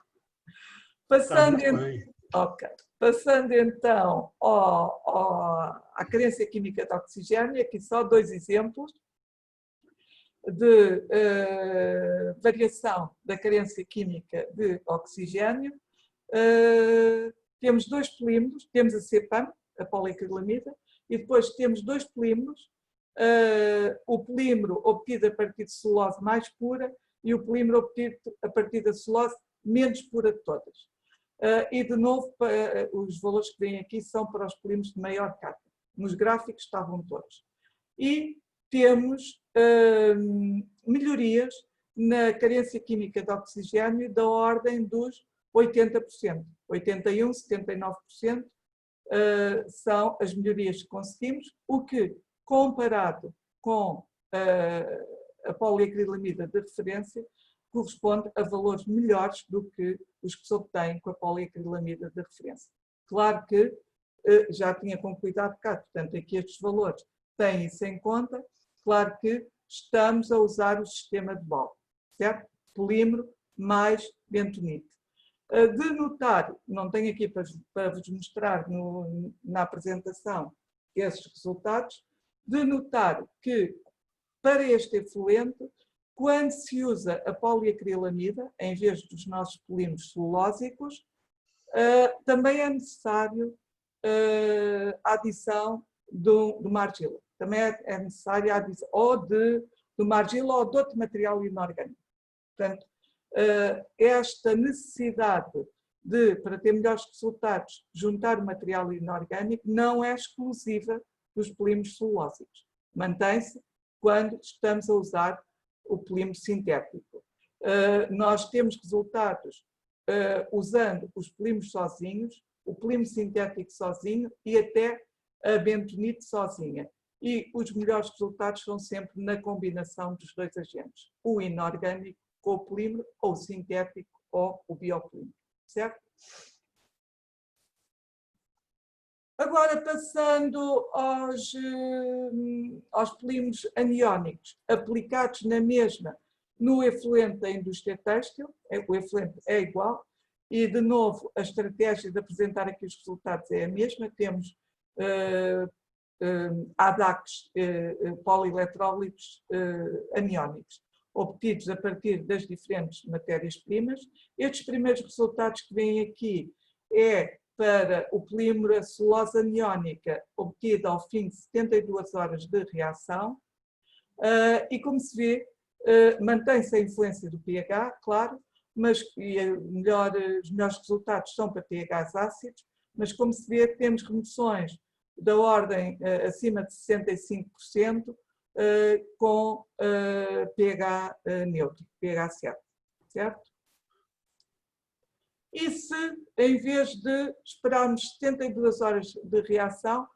Speaker 3: Passando,
Speaker 2: Está muito bem.
Speaker 3: Ok. Passando então à carência química de oxigênio, aqui só 2 exemplos de variação da carência química de oxigênio. Temos 2 polímeros, temos a CPAM, a poliacrilamida, e depois temos 2 polímeros, o polímero obtido a partir de celulose mais pura e o polímero obtido a partir da celulose menos pura de todas. E de novo, os valores que vêm aqui são para os polímeros de maior carga. Nos gráficos estavam todos. E temos melhorias na carência química de oxigênio da ordem dos 80%. 81%, 79% são as melhorias que conseguimos, o que, comparado com a poliacrilamida de referência, corresponde a valores melhores do que os que se obtêm com a poliacrilamida de referência. Claro que já tinha com cuidado cá, portanto, aqui estes valores têm-se em conta. Claro que estamos a usar o sistema de Boll, certo? Polímero mais bentonite. De notar, não tenho aqui para vos mostrar na apresentação esses resultados, de notar que para este efluente, quando se usa a poliacrilamida, em vez dos nossos polímeros celulósicos, também é necessário a adição do margila. Também é necessária a adição ou do margila ou de outro material inorgânico. Portanto, esta necessidade de, para ter melhores resultados, juntar o material inorgânico não é exclusiva dos polímeros celulósicos. Mantém-se quando estamos a usar o polímero sintético. Nós temos resultados usando os polímeros sozinhos, o polímero sintético sozinho e até a bentonite sozinha. E os melhores resultados são sempre na combinação dos 2 agentes, o inorgânico com o polímero, ou o sintético ou o biopolímero, certo? Agora, passando aos polímeros aniónicos, aplicados na mesma no efluente da indústria têxtil, o efluente é igual, e de novo a estratégia de apresentar aqui os resultados é a mesma. Temos ADACs, polieletrólitos aniónicos, obtidos a partir das diferentes matérias-primas. Estes primeiros resultados que vêm aqui é para o polímero a celulose aniónica obtida ao fim de 72 horas de reação e, como se vê, mantém-se a influência do pH, claro, mas os melhores resultados são para pHs ácidos, mas, como se vê, temos remoções da ordem acima de 65% com pH neutro, pH certo? E se, em vez de esperarmos 72 horas de reação,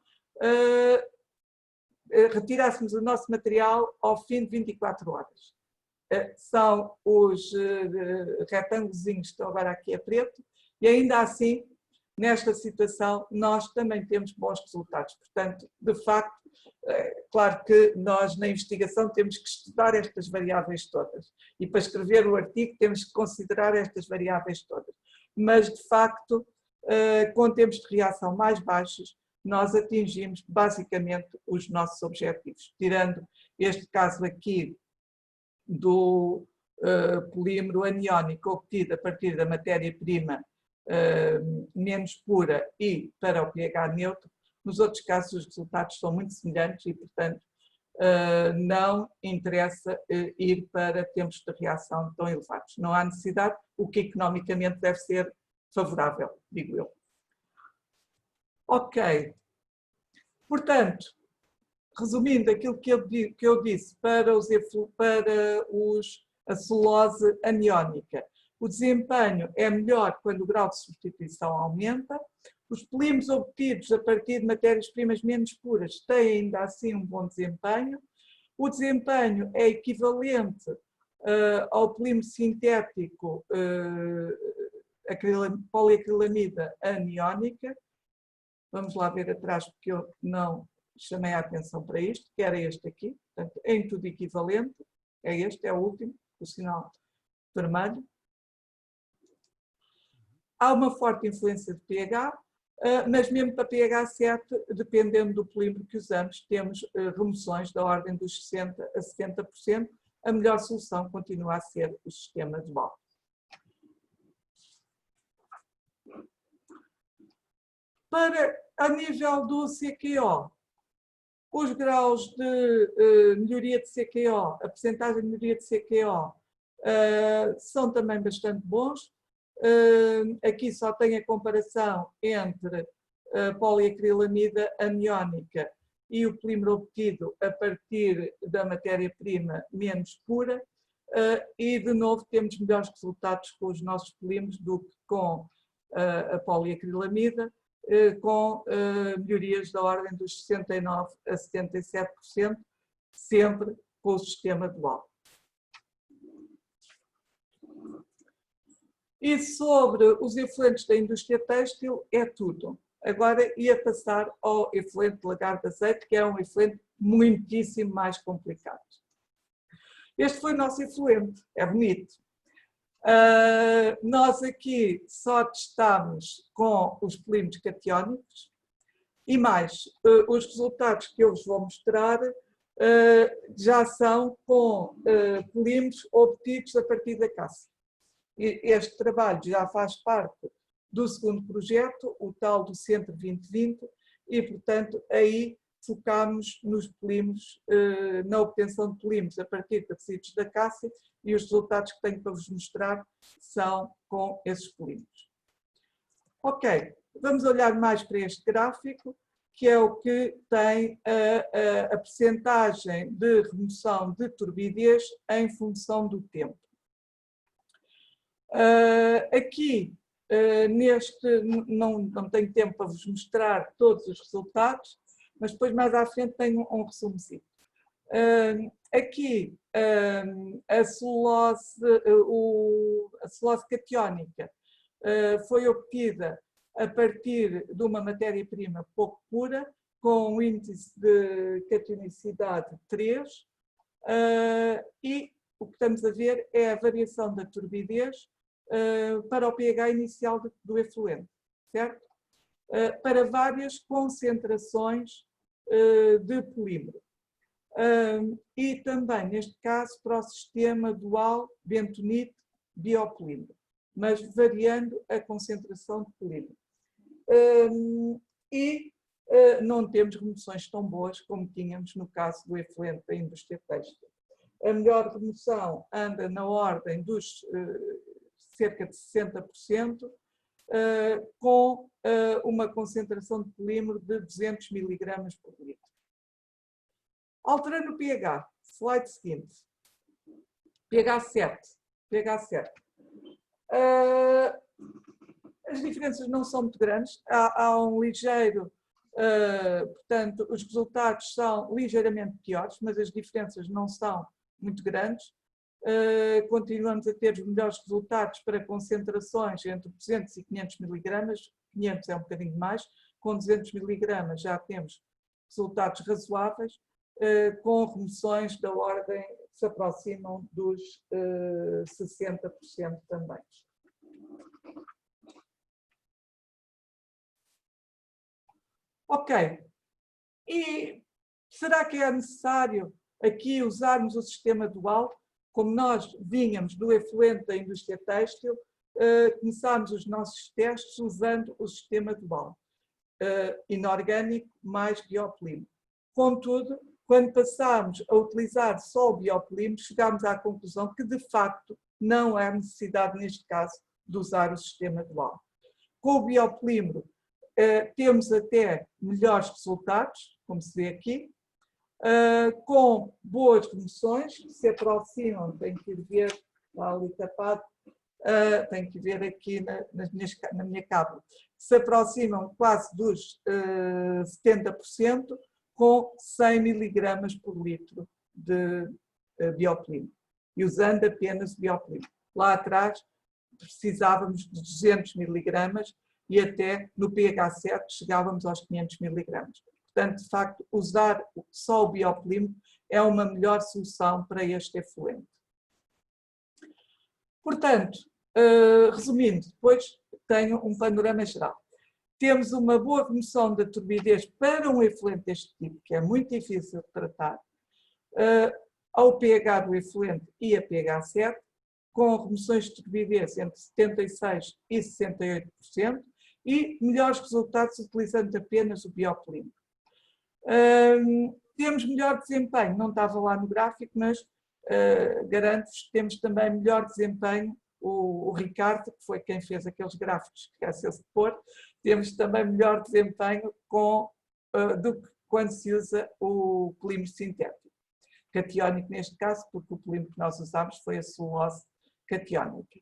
Speaker 3: retirássemos o nosso material ao fim de 24 horas? São os retângulos que estão agora aqui a preto, e ainda assim, nesta situação, nós também temos bons resultados. Portanto, de facto, claro que nós na investigação temos que estudar estas variáveis todas, e para escrever o artigo temos que considerar estas variáveis todas. Mas, de facto, com tempos de reação mais baixos, nós atingimos basicamente os nossos objetivos. Tirando este caso aqui do polímero aniónico obtido a partir da matéria-prima menos pura e para o pH neutro, nos outros casos os resultados são muito semelhantes e, portanto, não interessa ir para tempos de reação tão elevados. Não há necessidade, o que economicamente deve ser favorável, digo eu. Ok. Portanto, resumindo aquilo que eu disse para a celulose aniónica, o desempenho é melhor quando o grau de substituição aumenta. Os polímeros obtidos a partir de matérias-primas menos puras têm ainda assim um bom desempenho. O desempenho é equivalente ao polímero sintético poliacrilamida aniónica. Vamos lá ver atrás, porque eu não chamei a atenção para isto, que era este aqui. Portanto, em tudo equivalente, é este, é o último, o sinal vermelho. há uma forte influência de pH, mas mesmo para pH 7, dependendo do polímero que usamos, temos remoções da ordem dos 60% a 70%. A melhor solução continua a ser o sistema dual. A nível do CQO, os graus de melhoria de CQO, a percentagem de melhoria de CQO, são também bastante bons. Aqui só tem a comparação entre a poliacrilamida aniónica e o polímero obtido a partir da matéria-prima menos pura, e de novo temos melhores resultados com os nossos polímeros do que com a poliacrilamida, com melhorias da ordem dos 69% a 77%, sempre com o sistema dual. E sobre os efluentes da indústria têxtil é tudo. Agora ia passar ao efluente de lagar de azeite, que é um efluente muitíssimo mais complicado. Este foi o nosso efluente, é bonito. Nós aqui só testámos com os polímeros catiónicos e mais, os resultados que eu vos vou mostrar já são com polímeros obtidos a partir da caça. Este trabalho já faz parte do segundo projeto, o tal do Centro 2020, e portanto aí focámos nos polímeros, na obtenção de polímeros a partir de tecidos da cássia, e os resultados que tenho para vos mostrar são com esses polímeros. Ok, vamos olhar mais para este gráfico, que é o que tem a percentagem de remoção de turbidez em função do tempo. Aqui, não tenho tempo para vos mostrar todos os resultados, mas depois mais à frente tenho um resumozinho. Aqui, a celulose catiónica foi obtida a partir de uma matéria-prima pouco pura, com um índice de cationicidade 3, e o que estamos a ver é a variação da turbidez para o pH inicial do efluente, certo? Para várias concentrações de polímero. E também, neste caso, para o sistema dual bentonite-biopolímero, mas variando a concentração de polímero. Não temos remoções tão boas como tínhamos no caso do efluente da indústria têxtil. A melhor remoção anda na ordem dos cerca de 60%, com uma concentração de polímero de 200 mg por litro. Alterando o pH, slide seguinte, pH 7. As diferenças não são muito grandes, há um ligeiro, portanto, os resultados são ligeiramente piores, mas as diferenças não são muito grandes. Continuamos a ter os melhores resultados para concentrações entre 200 e 500 mg, 500 é um bocadinho mais, com 200 mg já temos resultados razoáveis, com remoções da ordem que se aproximam dos 60% também. Ok, e será que é necessário aqui usarmos o sistema dual? Como nós vínhamos do efluente da indústria têxtil, começámos os nossos testes usando o sistema dual, inorgânico mais biopolímero. Contudo, quando passámos a utilizar só o biopolímero, chegámos à conclusão que, de facto, não há necessidade, neste caso, de usar o sistema dual. Com o biopolímero, temos até melhores resultados, como se vê aqui, com boas remoções, que se aproximam, tenho que ir ver, está ali tapado, tenho que ver aqui na minha cábula, se aproximam quase dos 70%, com 100 mg por litro de biopolímero, e usando apenas biopolímero. Lá atrás precisávamos de 200 mg e até no pH 7 chegávamos aos 500 mg. Portanto, de facto, usar só o biopolímero é uma melhor solução para este efluente. Portanto, resumindo, depois tenham um panorama geral. Temos uma boa remoção da turbidez para um efluente deste tipo, que é muito difícil de tratar, ao pH do efluente e a pH 7, com remoções de turbidez entre 76% e 68%, e melhores resultados utilizando apenas o biopolímero. Temos melhor desempenho, não estava lá no gráfico, mas garanto-vos que temos também melhor desempenho. O Ricardo, que foi quem fez aqueles gráficos, que esqueceu-se de pôr, temos também melhor desempenho do que quando se usa o polímero sintético. Catiónico neste caso, porque o polímero que nós usámos foi a celulose catiónica.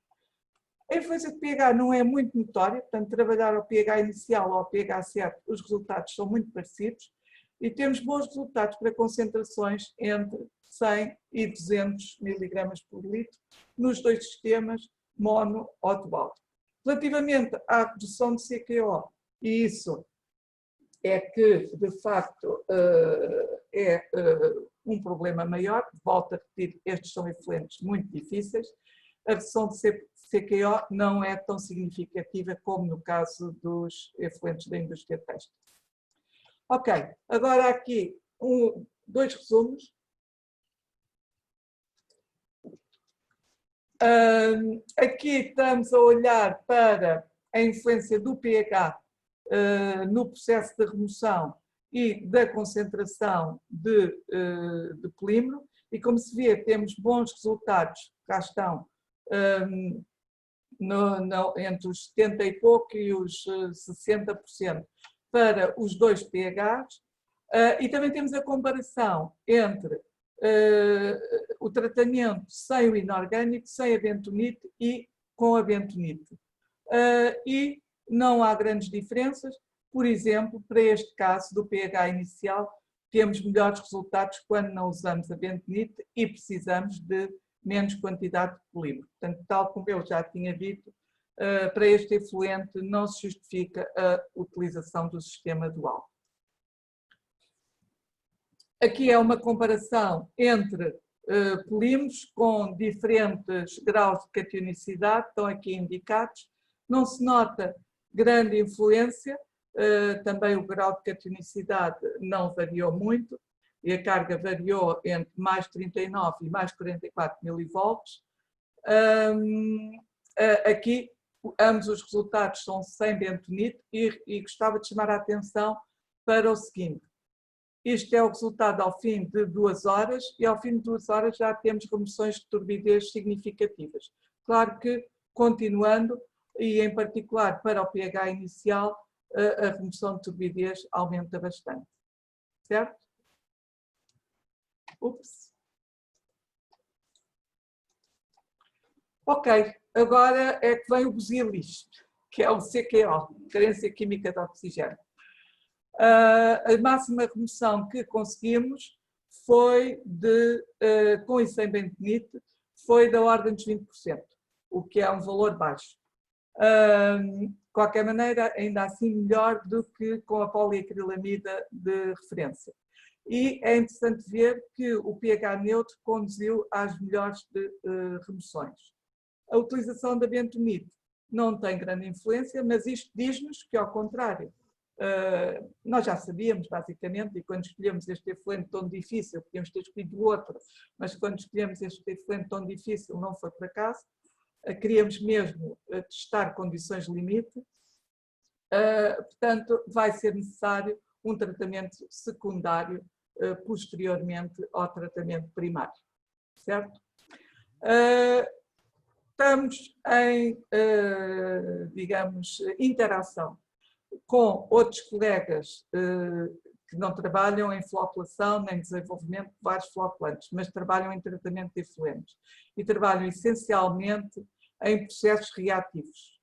Speaker 3: A influência de pH não é muito notória, portanto, trabalhar ao pH inicial ou ao pH 7, os resultados são muito parecidos, e temos bons resultados para concentrações entre 100 e 200 mg por litro nos dois sistemas, mono ou dual. Relativamente à redução de CQO, e isso é que, de facto, é um problema maior, volto a repetir, estes são efluentes muito difíceis, a redução de CQO não é tão significativa como no caso dos efluentes da indústria têxtil. Ok, agora aqui dois resumos. Aqui estamos a olhar para a influência do pH no processo de remoção e da concentração de polímero, e como se vê, temos bons resultados, cá estão, entre os 70 e pouco e os 60% para os dois pHs, e também temos a comparação entre o tratamento sem o inorgânico, sem a bentonite e com a bentonite. E não há grandes diferenças. Por exemplo, para este caso do pH inicial, temos melhores resultados quando não usamos a bentonite e precisamos de menos quantidade de polímero. Portanto, tal como eu já tinha dito, para este efluente não se justifica a utilização do sistema dual. Aqui é uma comparação entre polímeros com diferentes graus de cationicidade, estão aqui indicados. Não se nota grande influência, também o grau de cationicidade não variou muito, e a carga variou entre mais 39 e mais 44 milivolts. Aqui, ambos os resultados são sem bentonite, e gostava de chamar a atenção para o seguinte. Isto é o resultado ao fim de 2 horas, e ao fim de 2 horas já temos remoções de turbidez significativas. Claro que, continuando, e em particular para o pH inicial, a remoção de turbidez aumenta bastante. Certo? Ups. Ok, agora é que vem o busilis, que é o CQO, carência química de oxigênio. A máxima remoção que conseguimos foi com e sem bentonite, foi da ordem dos 20%, o que é um valor baixo. De qualquer maneira, ainda assim melhor do que com a poliacrilamida de referência. E é interessante ver que o pH neutro conduziu às melhores remoções. A utilização da bentonite não tem grande influência, mas isto diz-nos que, ao contrário, nós já sabíamos, basicamente, e quando escolhemos este efluente tão difícil, podíamos ter escolhido outro, mas quando escolhemos este efluente tão difícil, não foi por acaso, queríamos mesmo testar condições limite, portanto, vai ser necessário um tratamento secundário posteriormente ao tratamento primário, certo? Estamos em, digamos, interação com outros colegas que não trabalham em floculação nem desenvolvimento de vários floculantes, mas trabalham em tratamento de efluentes e trabalham essencialmente em processos reativos,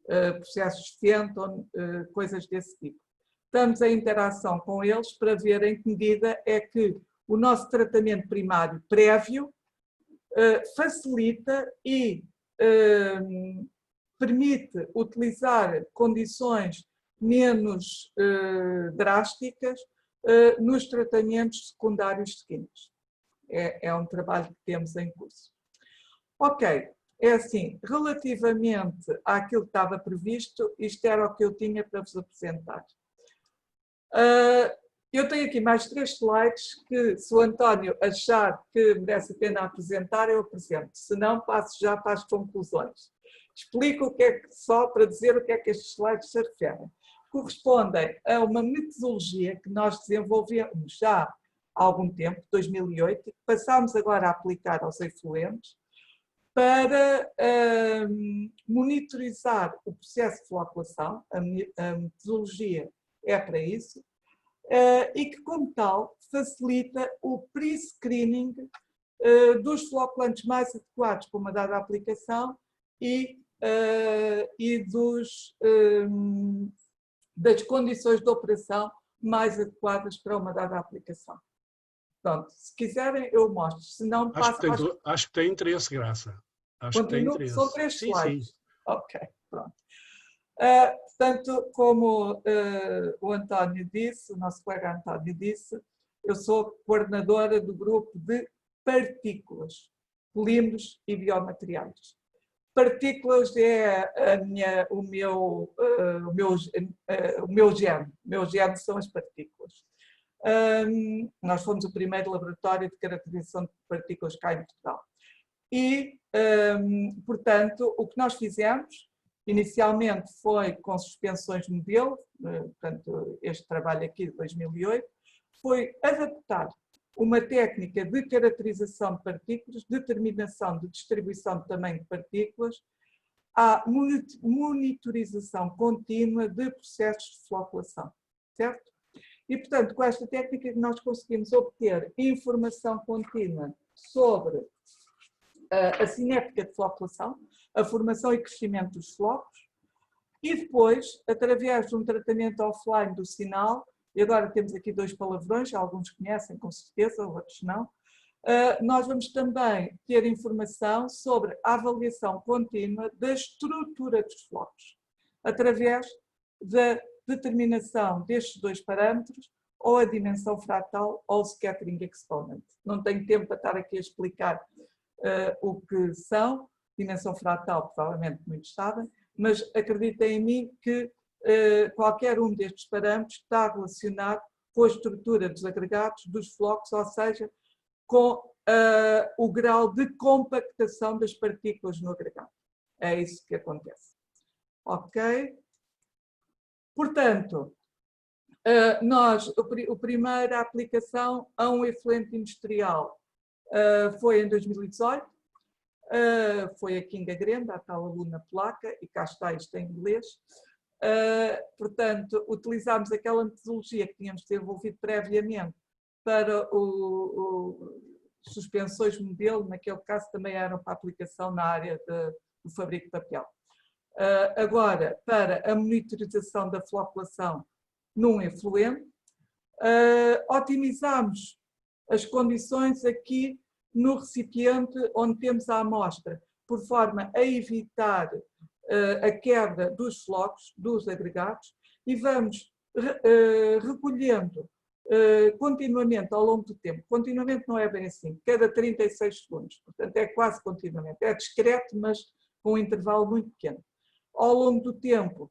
Speaker 3: processos Fenton, coisas desse tipo. Estamos em interação com eles para ver em que medida é que o nosso tratamento primário prévio facilita e permite utilizar condições menos drásticas nos tratamentos secundários seguintes. É um trabalho que temos em curso. Ok, É assim, relativamente àquilo que estava previsto, isto era o que eu tinha para vos apresentar. Eu tenho aqui mais 3 slides que, se o António achar que merece a pena apresentar, eu apresento. Se não, passo já para as conclusões. Explico o que é que, só para dizer o que é que estes slides se referem. Correspondem a uma metodologia que nós desenvolvemos já há algum tempo, 2008, que passámos agora a aplicar aos efluentes, para monitorizar o processo de floculação. A metodologia é para isso, e que, como tal, facilita o pre-screening dos floculantes mais adequados para uma dada aplicação e das condições de operação mais adequadas para uma dada aplicação. Pronto, se quiserem eu mostro, se não passo...
Speaker 2: Acho que tem interesse, Graça. Acho que tem interesse.
Speaker 3: São 3 slides.
Speaker 2: Sim.
Speaker 3: Ok, pronto. Portanto, como o António disse, o nosso colega António disse, eu sou coordenadora do grupo de partículas, polímeros e biomateriais. Partículas é o meu gene. O meu gene são as partículas. Nós fomos o primeiro laboratório de caracterização de partículas cá em Portugal. E, portanto, o que nós fizemos inicialmente foi com suspensões modelo, portanto, este trabalho aqui de 2008, foi adaptar uma técnica de caracterização de partículas, determinação de distribuição de tamanho de partículas, à monitorização contínua de processos de floculação, certo? E, portanto, com esta técnica nós conseguimos obter informação contínua sobre a cinética de floculação, a formação e crescimento dos flocos, e depois, através de um tratamento offline do sinal, e agora temos aqui 2 palavrões, alguns conhecem com certeza, outros não, nós vamos também ter informação sobre a avaliação contínua da estrutura dos flocos, através da determinação destes 2 parâmetros, ou a dimensão fratal ou o scattering exponent. Não tenho tempo para estar aqui a explicar o que são, dimensão fratal provavelmente muitos sabem, mas acreditem em mim que qualquer um destes parâmetros está relacionado com a estrutura dos agregados, dos flocos, ou seja, com o grau de compactação das partículas no agregado. É isso que acontece. Ok? Portanto, a primeira aplicação a um efluente industrial foi em 2018, foi a Kinga Grenda, a tal aluna polaca, e cá está isto em inglês. Portanto, utilizámos aquela metodologia que tínhamos desenvolvido previamente para suspensões modelo, naquele caso também eram para aplicação na área do fabrico de papel. Agora, para a monitorização da floculação num efluente, otimizámos as condições aqui no recipiente onde temos a amostra, por forma a evitar a quebra dos flocos, dos agregados, e vamos recolhendo continuamente ao longo do tempo. Continuamente não é bem assim, cada 36 segundos, portanto é quase continuamente, é discreto, mas com um intervalo muito pequeno. Ao longo do tempo,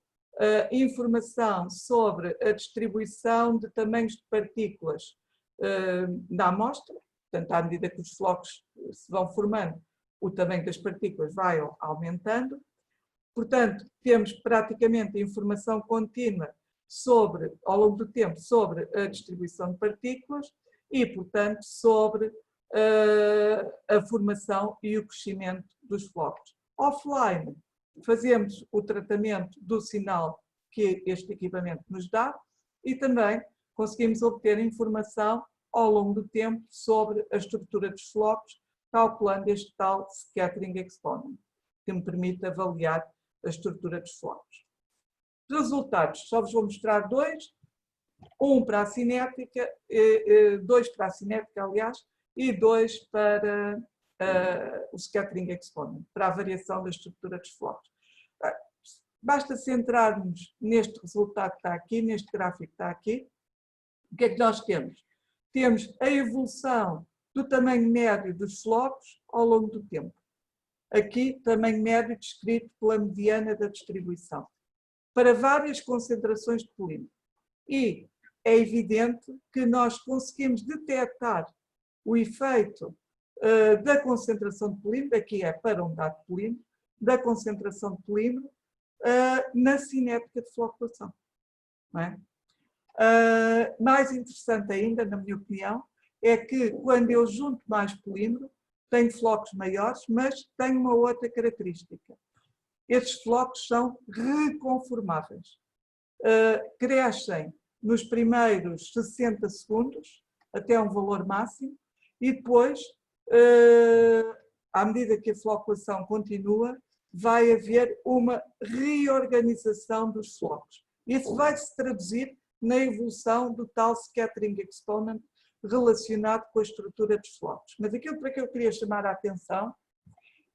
Speaker 3: informação sobre a distribuição de tamanhos de partículas na amostra, portanto, à medida que os flocos se vão formando, o tamanho das partículas vai aumentando. Portanto, temos praticamente informação contínua ao longo do tempo, sobre a distribuição de partículas e, portanto, sobre a formação e o crescimento dos flocos. Offline, fazemos o tratamento do sinal que este equipamento nos dá e também conseguimos obter informação ao longo do tempo sobre a estrutura dos flocos, calculando este tal scattering exponent, que me permite avaliar a estrutura dos flocos. Resultados, só vos vou mostrar 2, um para a cinética, 2 para a cinética, aliás, e 2 para o scattering exponent, para a variação da estrutura dos flocos. Basta centrarmos neste resultado que está aqui, neste gráfico que está aqui. O que é que nós temos? Temos a evolução do tamanho médio dos flocos ao longo do tempo. aqui tamanho médio descrito pela mediana da distribuição, para várias concentrações de polímero. E é evidente que nós conseguimos detectar o efeito da concentração de polímero, aqui é para um dado polímero, da concentração de polímero na cinética de floculação. Não é? Mais interessante ainda, na minha opinião, é que quando eu junto mais polímero, tenho flocos maiores, mas tenho uma outra característica. Estes flocos são reconformáveis. Crescem nos primeiros 60 segundos, até um valor máximo, e depois, à medida que a floculação continua, vai haver uma reorganização dos flocos. Isso vai se traduzir na evolução do tal scattering exponent relacionado com a estrutura dos flocos. Mas aquilo para que eu queria chamar a atenção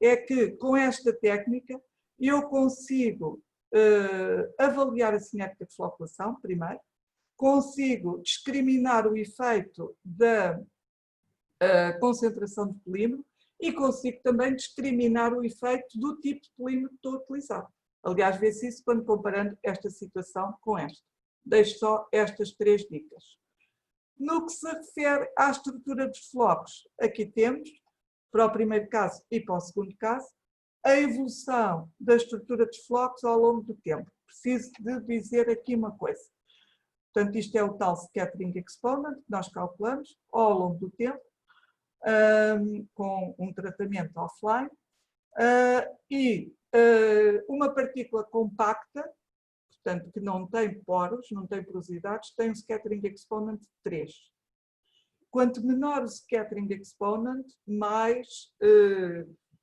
Speaker 3: é que, com esta técnica, eu consigo avaliar a cinética de floculação, primeiro, consigo discriminar o efeito da concentração de polímero e consigo também discriminar o efeito do tipo de polímero que estou a utilizar. Aliás, vê-se isso quando comparando esta situação com esta. Deixo só estas 3 dicas. No que se refere à estrutura dos flocos, aqui temos, para o primeiro caso e para o segundo caso, a evolução da estrutura dos flocos ao longo do tempo. Preciso de dizer aqui uma coisa. Portanto, isto é o tal scattering exponent que nós calculamos ao longo do tempo, com um tratamento offline, e uma partícula compacta, portanto, que não tem poros, não tem porosidades, tem um scattering exponent de 3. Quanto menor o scattering exponent,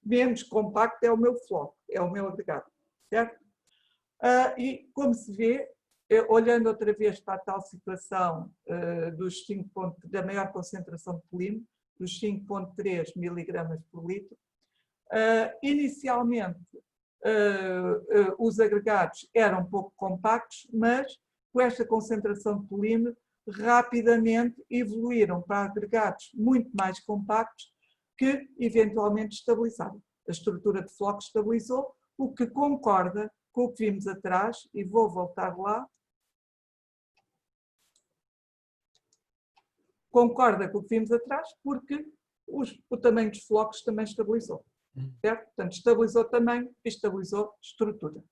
Speaker 3: menos compacto é o meu floco, é o meu agregado, certo? E como se vê, olhando outra vez para a tal situação da maior concentração de polímero, dos 5,3 miligramas por litro, inicialmente os agregados eram um pouco compactos, mas com esta concentração de polímero rapidamente evoluíram para agregados muito mais compactos que eventualmente estabilizaram. A estrutura de floco estabilizou, o que concorda com o que vimos atrás, e vou voltar lá. Concorda com o que vimos atrás, porque o tamanho dos flocos também estabilizou. Certo? Portanto, estabilizou tamanho e estabilizou estrutura.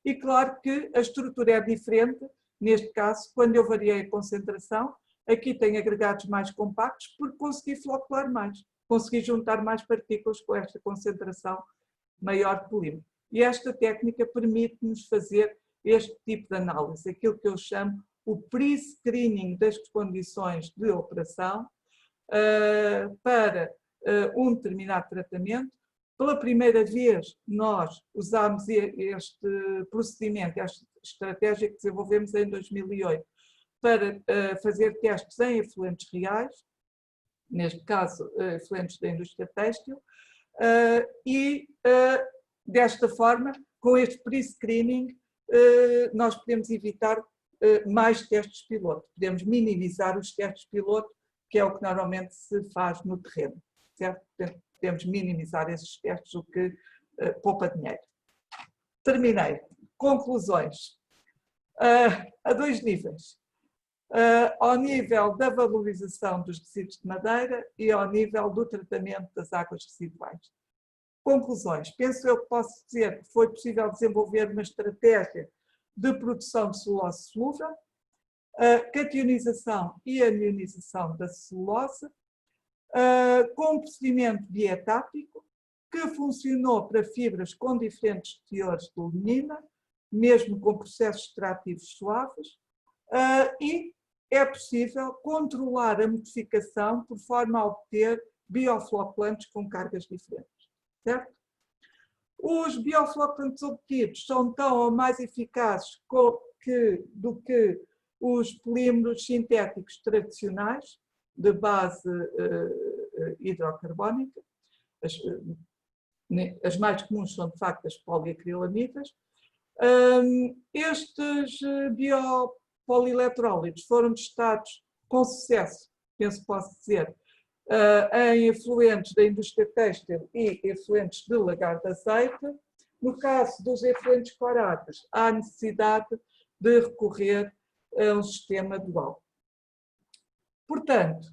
Speaker 3: E claro que a estrutura é diferente, neste caso, quando eu variei a concentração, aqui tem agregados mais compactos, porque consegui flocular mais, consegui juntar mais partículas com esta concentração maior de polímero. E esta técnica permite-nos fazer este tipo de análise, aquilo que eu chamo o pre-screening das condições de operação para um determinado tratamento. Pela primeira vez, nós usámos este procedimento, esta estratégia que desenvolvemos em 2008, para fazer testes em efluentes reais, neste caso, efluentes da indústria têxtil, e desta forma, com este pre-screening, nós podemos evitar mais testes piloto, podemos minimizar os testes piloto, que é o que normalmente se faz no terreno, certo? Podemos minimizar esses testes, o que poupa dinheiro. Terminei. Conclusões. A 2 níveis. Ao nível da valorização dos resíduos de madeira e ao nível do tratamento das águas residuais. Conclusões. Penso eu que posso dizer que foi possível desenvolver uma estratégia de produção de celulose solúvel, a cationização e anionização da celulose, com um procedimento dietático que funcionou para fibras com diferentes teores de lignina, mesmo com processos extrativos suaves, e é possível controlar a modificação por forma a obter biofloculantes com cargas diferentes, certo? Os biofloculantes obtidos são tão ou mais eficazes do que os polímeros sintéticos tradicionais, de base hidrocarbónica. As mais comuns são, de facto, as poliacrilamidas. Estes biopolieletrólitos foram testados com sucesso, penso que posso dizer, em efluentes da indústria têxtil e efluentes de lagar de azeite. No caso dos efluentes clorados, há necessidade de recorrer a um sistema dual. Portanto,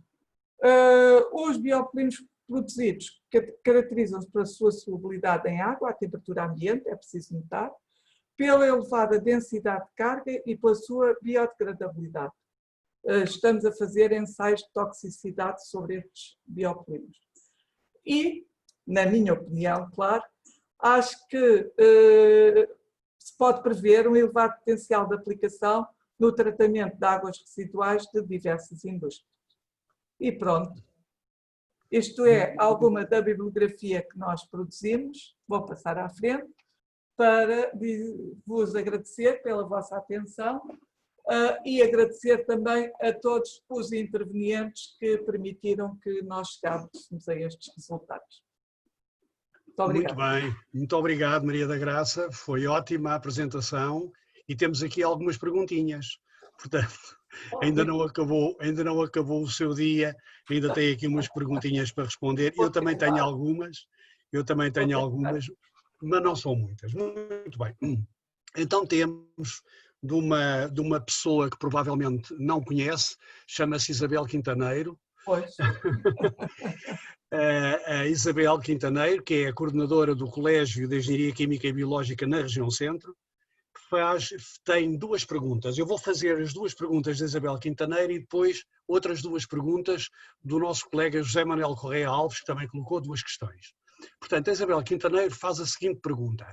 Speaker 3: os biopolímeros produzidos caracterizam-se pela sua solubilidade em água, à temperatura ambiente, é preciso notar, pela elevada densidade de carga e pela sua biodegradabilidade. Estamos a fazer ensaios de toxicidade sobre estes biopolímeros. E, na minha opinião, claro, acho que se pode prever um elevado potencial de aplicação no tratamento de águas residuais de diversas indústrias. E pronto. Isto é alguma da bibliografia que nós produzimos. Vou passar à frente para vos agradecer pela vossa atenção e agradecer também a todos os intervenientes que permitiram que nós chegássemos a estes resultados. Muito obrigado.
Speaker 2: Muito bem, muito obrigado, Maria da Graça. Foi ótima a apresentação e temos aqui algumas perguntinhas. Portanto, ainda não acabou o seu dia, ainda tem aqui umas perguntinhas para responder. Eu também tenho algumas, mas não são muitas. Muito bem. Então temos de uma pessoa que provavelmente não conhece, chama-se Isabel Quintaneiro.
Speaker 3: Pois.
Speaker 2: A Isabel Quintaneiro, que é a coordenadora do Colégio de Engenharia Química e Biológica na região centro, tem duas perguntas. Eu vou fazer as duas perguntas da Isabel Quintaneiro e depois outras duas perguntas do nosso colega José Manuel Correia Alves, que também colocou duas questões. Portanto, a Isabel Quintaneiro faz a seguinte pergunta.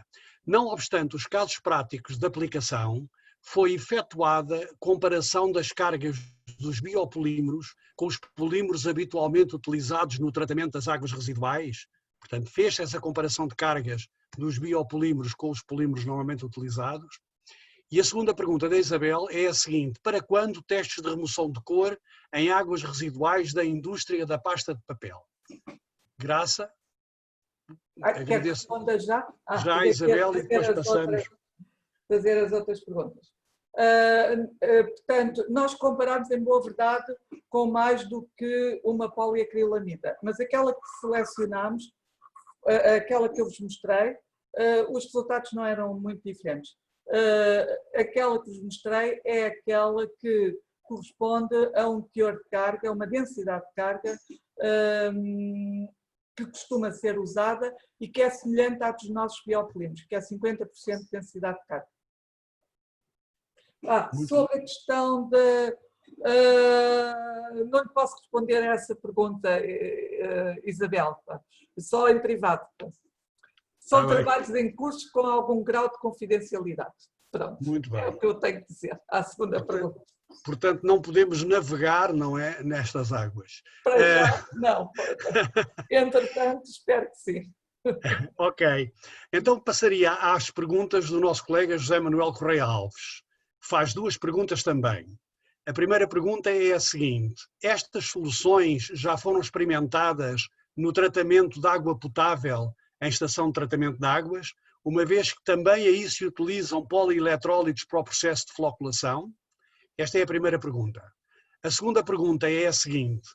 Speaker 2: Não obstante os casos práticos de aplicação, foi efetuada comparação das cargas dos biopolímeros com os polímeros habitualmente utilizados no tratamento das águas residuais? Portanto, fez essa comparação de cargas dos biopolímeros com os polímeros normalmente utilizados? E a segunda pergunta da Isabel é a seguinte: para quando testes de remoção de cor em águas residuais da indústria da pasta de papel? Graça?
Speaker 3: Quer que responda já?
Speaker 2: Já, Isabel, e depois passamos.
Speaker 3: Fazer as outras perguntas. Portanto, nós comparamos, em boa verdade, com mais do que uma poliacrilamida, mas aquela que selecionámos, aquela que eu vos mostrei, os resultados não eram muito diferentes. Aquela que vos mostrei é aquela que corresponde a um teor de carga, a uma densidade de carga que costuma ser usada e que é semelhante à dos nossos biopolímeros, que é 50% de densidade de carga. Sobre a questão de... não lhe posso responder a essa pergunta, Isabel, só em privado. São trabalhos em curso com algum grau de confidencialidade. Pronto,
Speaker 2: muito bem.
Speaker 3: É o que eu tenho que dizer à segunda pergunta.
Speaker 2: Portanto, não podemos navegar, não é, nestas águas.
Speaker 3: Para já, não. Entretanto, espero que sim.
Speaker 2: Ok. Então passaria às perguntas do nosso colega José Manuel Correia Alves. Faz duas perguntas também. A primeira pergunta é a seguinte: estas soluções já foram experimentadas no tratamento de água potável em estação de tratamento de águas, uma vez que também aí se utilizam polieletrólitos para o processo de floculação? Esta é a primeira pergunta. A segunda pergunta é a seguinte: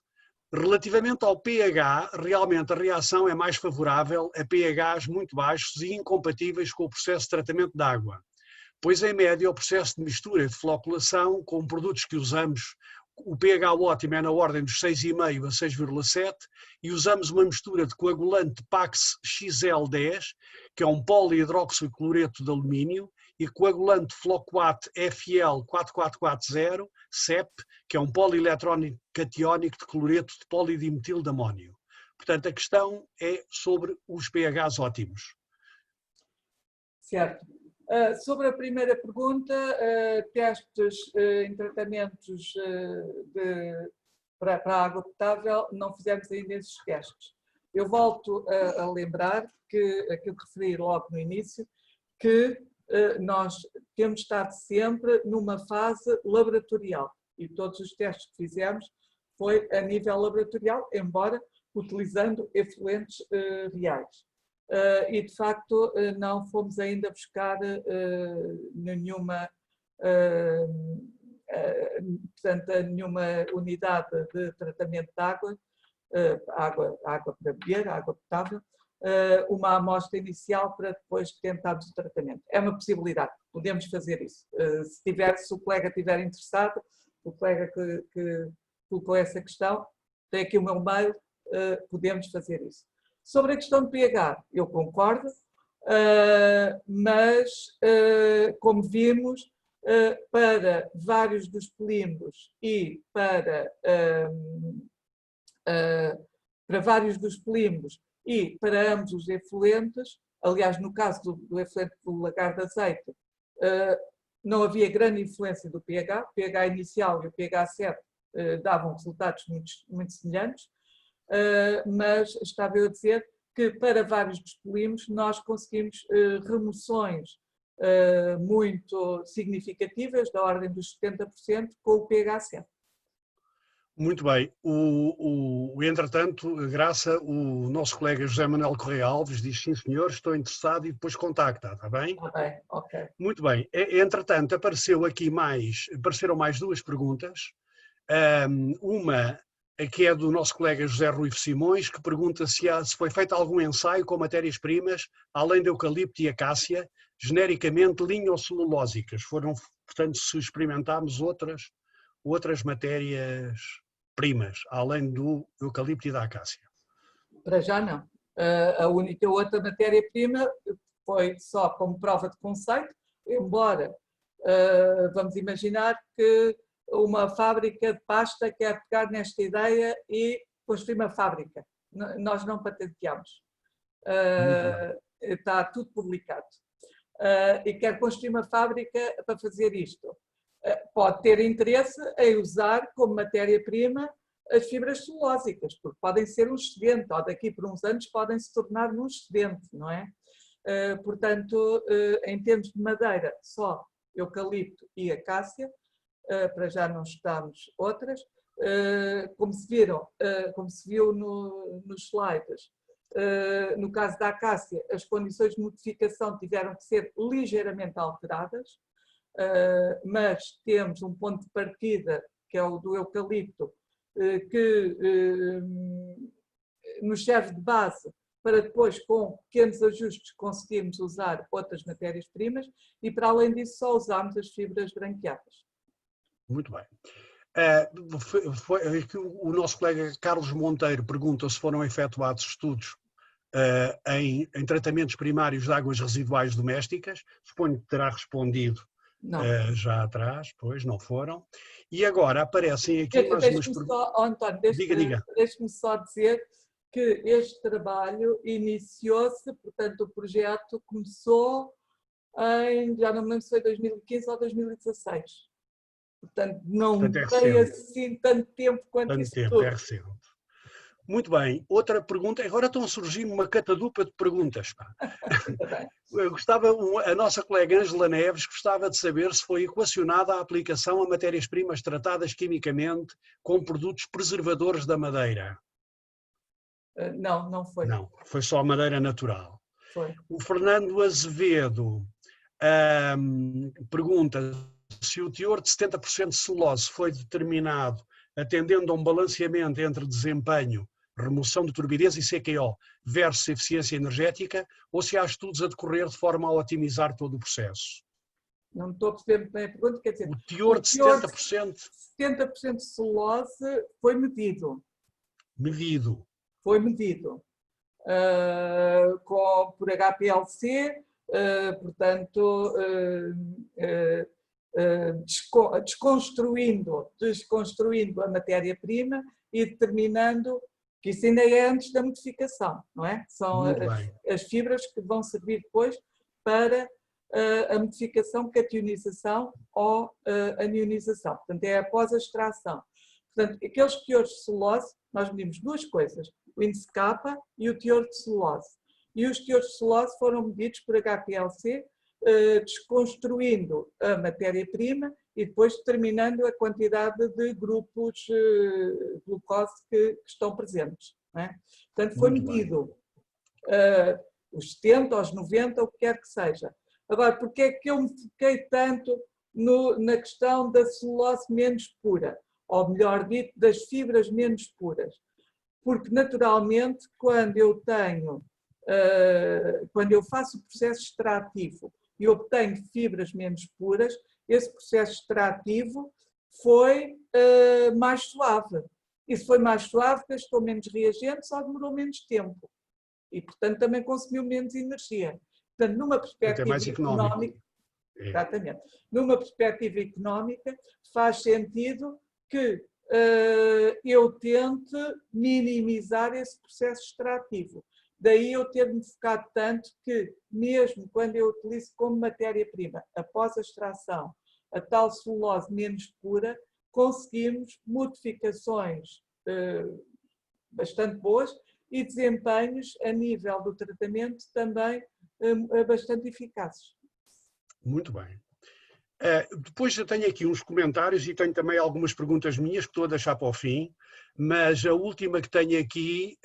Speaker 2: relativamente ao pH, realmente a reação é mais favorável a pHs muito baixos e incompatíveis com o processo de tratamento de água, pois em média o processo de mistura de floculação com produtos que usamos, o pH ótimo é na ordem dos 6,5 a 6,7 e usamos uma mistura de coagulante Pax XL10, que é um polihidroxicloreto de alumínio, e coagulante Floquat FL4440, CEP, que é um polieletrónico catiónico de cloreto de polidimetil de amónio. Portanto, a questão é sobre os pHs ótimos.
Speaker 3: Certo. Sobre a primeira pergunta, testes em tratamentos para a água potável, não fizemos ainda esses testes. Eu volto a lembrar que aquilo que referi logo no início, que nós temos estado sempre numa fase laboratorial e todos os testes que fizemos foi a nível laboratorial, embora utilizando efluentes reais. E de facto não fomos ainda buscar nenhuma unidade de tratamento de água água para beber, água potável, uma amostra inicial para depois tentarmos o tratamento. É uma possibilidade, podemos fazer isso. Se o colega estiver interessado, o colega que colocou essa questão, tem aqui o meu mail, podemos fazer isso. Sobre a questão do pH, eu concordo, mas, como vimos, para vários dos polímeros e para vários dos polímeros e para ambos os efluentes, aliás, no caso do efluente do lagar de azeite, não havia grande influência do pH, o pH inicial e o pH 7 davam resultados muito semelhantes, mas estava eu a dizer que para vários dos polímeros nós conseguimos remoções muito significativas, da ordem dos 70%, com o pH 7.
Speaker 2: Muito bem. Entretanto, Graça, o nosso colega José Manuel Correia Alves diz: sim senhor, estou interessado, e depois contacta, está bem?
Speaker 3: Está bem, ok.
Speaker 2: Muito bem. Entretanto, apareceram mais duas perguntas. Uma que é do nosso colega José Rui Simões, que pergunta se foi feito algum ensaio com matérias-primas, além de eucalipto e acácia, genericamente lignocelulósicas. Portanto, se experimentámos outras matérias-primas, além do eucalipto e da acácia.
Speaker 3: Para já não. A única outra matéria-prima foi só como prova de conceito, embora vamos imaginar que uma fábrica de pasta quer pegar nesta ideia e construir uma fábrica. Nós não patenteamos. Está tudo publicado. E quer construir uma fábrica para fazer isto. Pode ter interesse em usar como matéria-prima as fibras celulósicas, porque podem ser um excedente, ou daqui por uns anos podem se tornar um excedente, não é? Portanto, em termos de madeira, só eucalipto e acácia, para já não estamos outras. Como se viu nos slides, no caso da acácia, as condições de modificação tiveram que ser ligeiramente alteradas, mas temos um ponto de partida, que é o do eucalipto, que nos serve de base para depois, com pequenos ajustes, conseguirmos usar outras matérias-primas, e para além disso só usamos as fibras branqueadas.
Speaker 2: Muito bem. O nosso colega Carlos Monteiro pergunta se foram efetuados estudos em tratamentos primários de águas residuais domésticas. Suponho que terá respondido já atrás, pois não foram. E agora aparecem aqui mais umas perguntas.
Speaker 3: António, deixe-me só dizer que este trabalho iniciou-se, portanto o projeto começou em, já não me lembro se foi 2015 ou 2016. Portanto, não tem assim tanto tempo quanto isso tudo.
Speaker 2: É recente. Muito bem. Outra pergunta. Agora estão a surgir uma catadupa de perguntas. A nossa colega Ângela Neves gostava de saber se foi equacionada a aplicação a matérias-primas tratadas quimicamente com produtos preservadores da madeira.
Speaker 3: Não foi.
Speaker 2: Não, foi só madeira natural.
Speaker 3: Foi.
Speaker 2: O Fernando Azevedo pergunta se o teor de 70% de celulose foi determinado atendendo a um balanceamento entre desempenho, remoção de turbidez e CQO versus eficiência energética, ou se há estudos a decorrer de forma a otimizar todo o processo.
Speaker 3: Não estou a perceber bem a pergunta, quer dizer...
Speaker 2: O teor de 70%...
Speaker 3: 70% de celulose foi medido. Foi medido. Por HPLC, portanto... desconstruindo a matéria-prima e determinando que isso ainda é antes da modificação, não é? São as fibras que vão servir depois para a modificação, cationização ou anionização. Portanto, é após a extração. Portanto, aqueles teores de celulose, nós medimos duas coisas, o índice K e o teor de celulose. E os teores de celulose foram medidos por HPLC, desconstruindo a matéria-prima e depois determinando a quantidade de grupos de glucose que estão presentes. Não é? Portanto, foi medido os 70, os 90, o que quer que seja. Agora, porque é que eu me foquei tanto na questão da celulose menos pura? Ou melhor dito, das fibras menos puras? porque naturalmente quando eu faço o processo extrativo e obtenho fibras menos puras, esse processo extrativo foi mais suave. E se foi mais suave, gastou menos reagentes ou demorou menos tempo. E, portanto, também consumiu menos energia. Portanto, numa perspectiva
Speaker 2: mais
Speaker 3: económica, exatamente, numa perspectiva económica, faz sentido que eu tente minimizar esse processo extrativo. Daí eu ter-me focado tanto que, mesmo quando eu utilizo como matéria-prima, após a extração, a tal celulose menos pura, conseguimos modificações bastante boas e desempenhos a nível do tratamento também bastante eficazes.
Speaker 2: Muito bem. Depois eu tenho aqui uns comentários e tenho também algumas perguntas minhas que estou a deixar para o fim, mas a última que tenho aqui,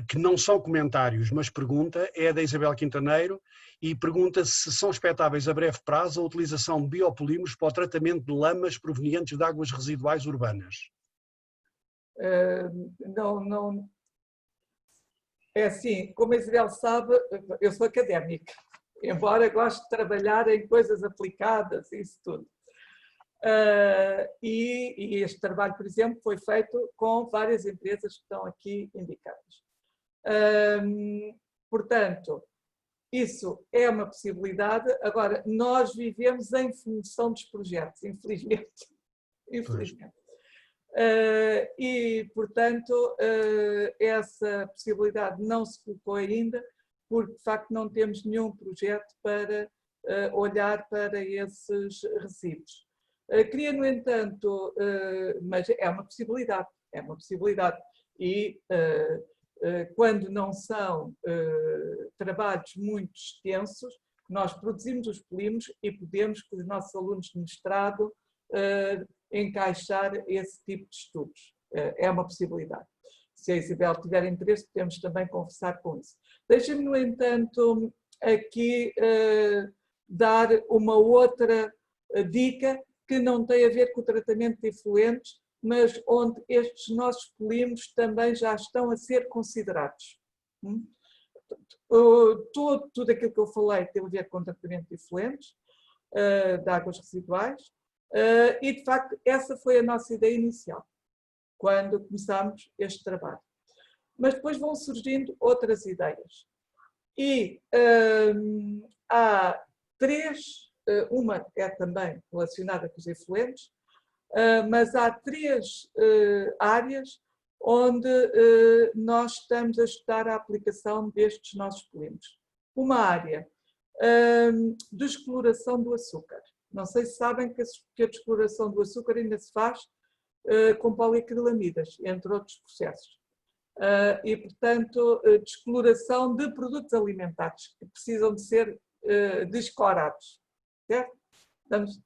Speaker 2: que não são comentários, mas pergunta, é da Isabel Quintaneiro e pergunta se são expectáveis a breve prazo a utilização de biopolímeros para o tratamento de lamas provenientes de águas residuais urbanas.
Speaker 3: Não. É assim, como a Isabel sabe, eu sou académica, embora goste de trabalhar em coisas aplicadas, isso tudo. E este trabalho, por exemplo, foi feito com várias empresas que estão aqui indicadas. Portanto, isso é uma possibilidade. Agora, nós vivemos em função dos projetos, infelizmente. Infelizmente. E, portanto, essa possibilidade não se colocou ainda, porque, de facto, não temos nenhum projeto para olhar para esses resíduos. Queria, no entanto, mas é uma possibilidade, e quando não são trabalhos muito extensos, nós produzimos os polímeros e podemos, com os nossos alunos de mestrado, encaixar esse tipo de estudos. É uma possibilidade. Se a Isabel tiver interesse, podemos também conversar com isso. Deixem-me, no entanto, aqui dar uma outra dica que não tem a ver com o tratamento de efluentes, mas onde estes nossos polímeros também já estão a ser considerados. Tudo aquilo que eu falei tem a ver com o tratamento de efluentes, de águas residuais, e, de facto, essa foi a nossa ideia inicial, quando começámos este trabalho. Mas depois vão surgindo outras ideias. E há três, uma é também relacionada com os efluentes, mas há três áreas onde nós estamos a estudar a aplicação destes nossos polímeros. Uma área de exploração do açúcar. Não sei se sabem que a descoloração do açúcar ainda se faz com poliacrilamidas, entre outros processos. E, portanto, descoloração de produtos alimentares que precisam de ser desclorados. Certo?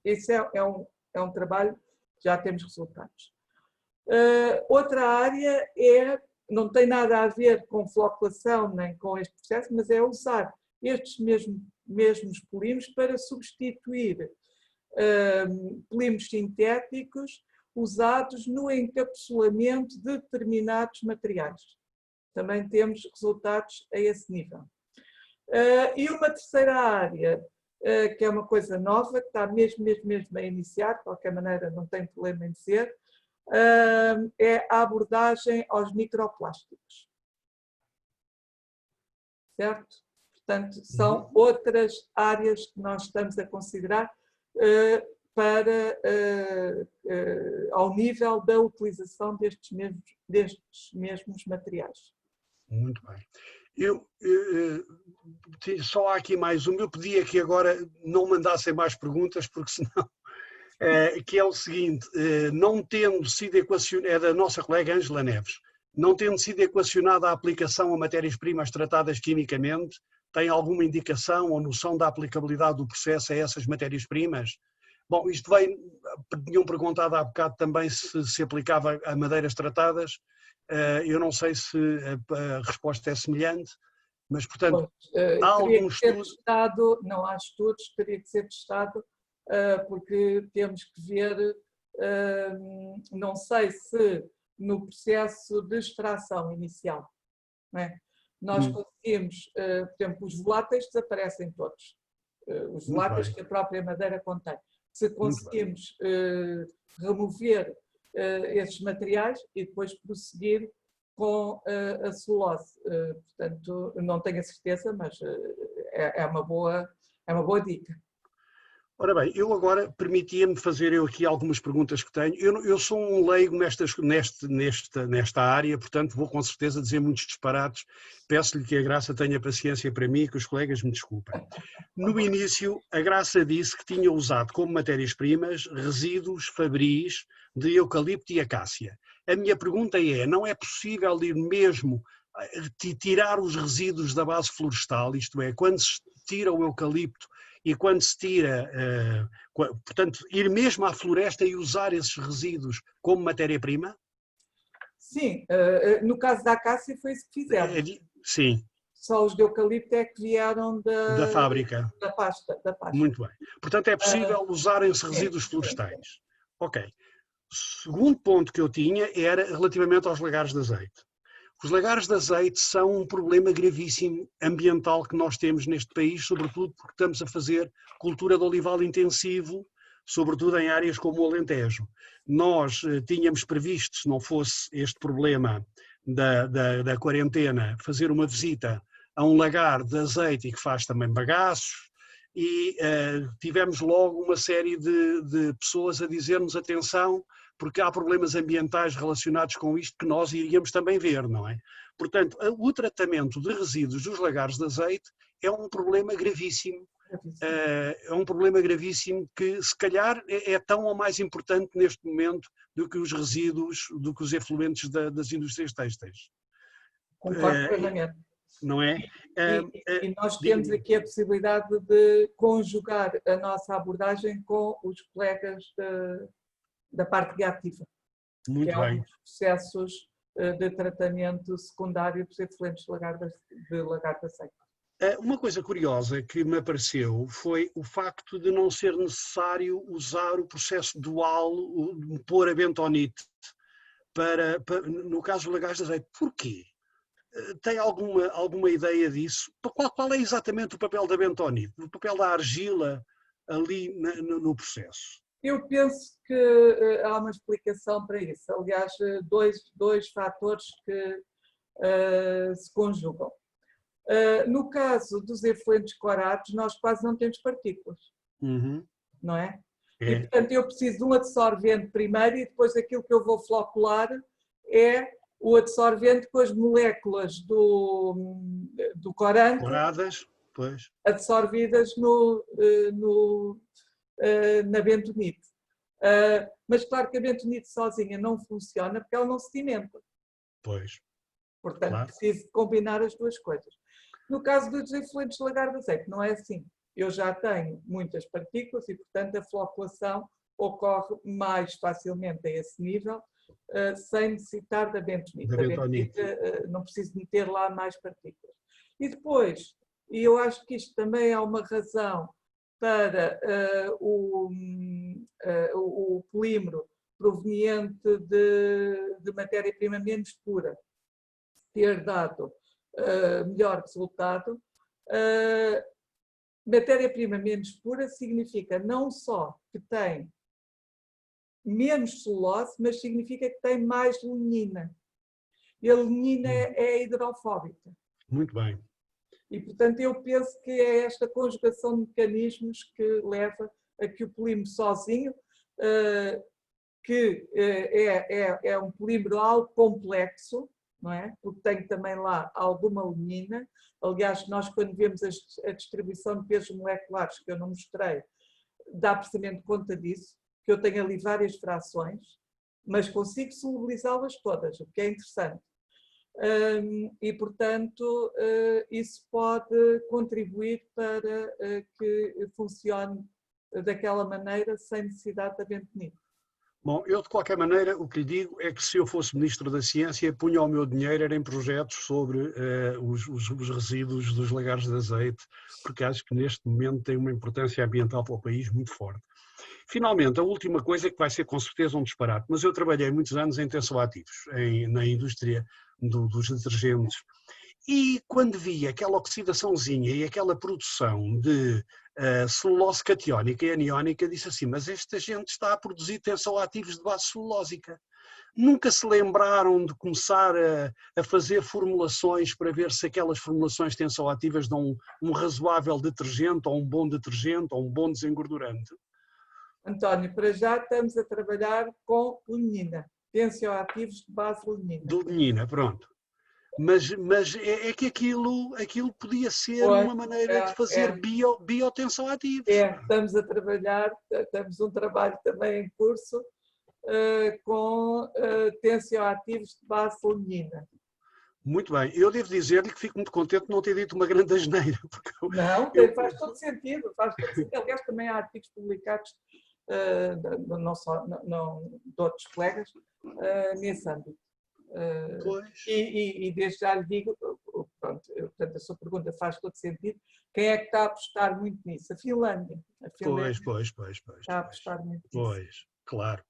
Speaker 3: Esse é um trabalho que já temos resultados. Outra área não tem nada a ver com floculação nem com este processo, mas é usar estes mesmos polímeros para substituir polímeros sintéticos usados no encapsulamento de determinados materiais. Também temos resultados a esse nível. E uma terceira área, que é uma coisa nova, que está mesmo a iniciar, de qualquer maneira não tem problema em dizer, é a abordagem aos microplásticos. Certo? Portanto, são outras áreas que nós estamos a considerar ao nível da utilização destes mesmos materiais.
Speaker 2: Muito bem. Só há aqui mais uma. Eu pedia que agora não mandassem mais perguntas, porque senão... que é o seguinte, não tendo sido equacionada, é da nossa colega Ângela Neves, não tendo sido equacionada a aplicação a matérias-primas tratadas quimicamente, tem alguma indicação ou noção da aplicabilidade do processo a essas matérias-primas? Bom, isto tinham perguntado há bocado também se aplicava a madeiras tratadas, eu não sei se a resposta é semelhante, mas, portanto, há algum estudo...
Speaker 3: Não há estudos, teria que ser testado, porque temos que ver, não sei se no processo de extração inicial. Não é? Nós conseguimos, por exemplo, os voláteis desaparecem todos, os voláteis que a própria madeira contém. Se conseguimos remover esses materiais e depois prosseguir com a celulose. Portanto, não tenho a certeza, mas é uma boa dica.
Speaker 2: Ora bem, eu agora permitia-me fazer aqui algumas perguntas que tenho. Eu sou um leigo nesta área, portanto vou com certeza dizer muitos disparates. Peço-lhe que a Graça tenha paciência para mim e que os colegas me desculpem. No início, a Graça disse que tinha usado como matérias-primas resíduos fabris de eucalipto e acácia. A minha pergunta é, não é possível ir mesmo tirar os resíduos da base florestal, isto é, quando se tira o eucalipto e quando se tira, portanto, ir mesmo à floresta e usar esses resíduos como matéria-prima?
Speaker 3: Sim, no caso da acácia foi isso que fizeram.
Speaker 2: Sim.
Speaker 3: Só os de eucalipto é que vieram
Speaker 2: da fábrica.
Speaker 3: Da pasta.
Speaker 2: Muito bem. Portanto, é possível usarem-se resíduos florestais. Ok. Segundo ponto que eu tinha era relativamente aos lagares de azeite. Os lagares de azeite são um problema gravíssimo ambiental que nós temos neste país, sobretudo porque estamos a fazer cultura de olival intensivo, sobretudo em áreas como o Alentejo. Nós tínhamos previsto, se não fosse este problema da quarentena, fazer uma visita a um lagar de azeite e que faz também bagaços, e tivemos logo uma série de pessoas a dizer-nos atenção, porque há problemas ambientais relacionados com isto que nós iríamos também ver, não é? Portanto, o tratamento de resíduos dos lagares de azeite é um problema gravíssimo. É um problema gravíssimo que, se calhar, é tão ou mais importante neste momento do que os resíduos, do que os efluentes das indústrias têxteis.
Speaker 3: Concordo plenamente.
Speaker 2: Não é?
Speaker 3: E nós temos aqui a possibilidade de conjugar a nossa abordagem com os colegas da parte reativa,
Speaker 2: muito
Speaker 3: que é
Speaker 2: bem.
Speaker 3: Um dos processos de tratamento secundário dos efluentes de lagar de azeite.
Speaker 2: Uma coisa curiosa que me apareceu foi o facto de não ser necessário usar o processo dual, pôr a bentonite, no caso do lagares de azeite. Porquê? Tem alguma ideia disso? Qual é exatamente o papel da bentonite, o papel da argila ali no processo?
Speaker 3: Eu penso que há uma explicação para isso. Aliás, dois fatores que se conjugam. No caso dos efluentes clorados, nós quase não temos partículas, não é? E, portanto, eu preciso de um adsorvente primeiro e depois aquilo que eu vou flocular é o adsorvente com as moléculas do corante absorvidas na bentonite. Mas claro que a bentonite sozinha não funciona porque ela não sedimenta.
Speaker 2: Pois.
Speaker 3: Portanto, preciso combinar as duas coisas. No caso dos efluentes de lagar de azeite, não é assim. Eu já tenho muitas partículas e, portanto, a floculação ocorre mais facilmente a esse nível, sem necessitar da bentonite. Não preciso meter lá mais partículas. E depois, e eu acho que isto também é uma razão para o polímero proveniente de matéria-prima menos pura ter dado melhor resultado. Matéria-prima menos pura significa não só que tem menos celulose, mas significa que tem mais lignina. E a lignina é hidrofóbica.
Speaker 2: Muito bem.
Speaker 3: E, portanto, eu penso que é esta conjugação de mecanismos que leva a que o polímero sozinho, que é um polímero algo complexo, não é? Porque tem também lá alguma lignina. Aliás, nós quando vemos a distribuição de pesos moleculares, que eu não mostrei, dá precisamente conta disso, que eu tenho ali várias frações, mas consigo solubilizá-las todas, o que é interessante. E, portanto, isso pode contribuir para que funcione daquela maneira sem necessidade da bentonite.
Speaker 2: Bom, eu de qualquer maneira o que lhe digo é que se eu fosse Ministro da Ciência punha o meu dinheiro era em projetos sobre os resíduos dos lagares de azeite, porque acho que neste momento tem uma importância ambiental para o país muito forte. Finalmente, a última coisa que vai ser com certeza um disparate, mas eu trabalhei muitos anos em tensoativos, na indústria dos detergentes, e quando vi aquela oxidaçãozinha e aquela produção de celulose catiónica e aniónica, disse assim, mas esta gente está a produzir tensoativos de base celulósica. Nunca se lembraram de começar a fazer formulações para ver se aquelas formulações tensoativas dão um razoável detergente, ou um bom detergente, ou um bom desengordurante?
Speaker 3: António, para já estamos a trabalhar com lignina, tensioativos de base lignina.
Speaker 2: De lignina, pronto. Mas é que aquilo podia ser uma maneira de fazer biotensoativos.
Speaker 3: Estamos a trabalhar, temos um trabalho também em curso com tensioativos de base lignina.
Speaker 2: Muito bem. Eu devo dizer-lhe que fico muito contente de não ter dito uma grande asneira.
Speaker 3: Não, faz todo sentido. Aliás, também há artigos publicados, não só de outros colegas, nesse âmbito. E desde já lhe digo, pronto, portanto, a sua pergunta faz todo sentido. Quem é que está a apostar muito nisso? A Finlândia.
Speaker 2: Pois.
Speaker 3: Está a apostar muito nisso.
Speaker 2: Pois, claro.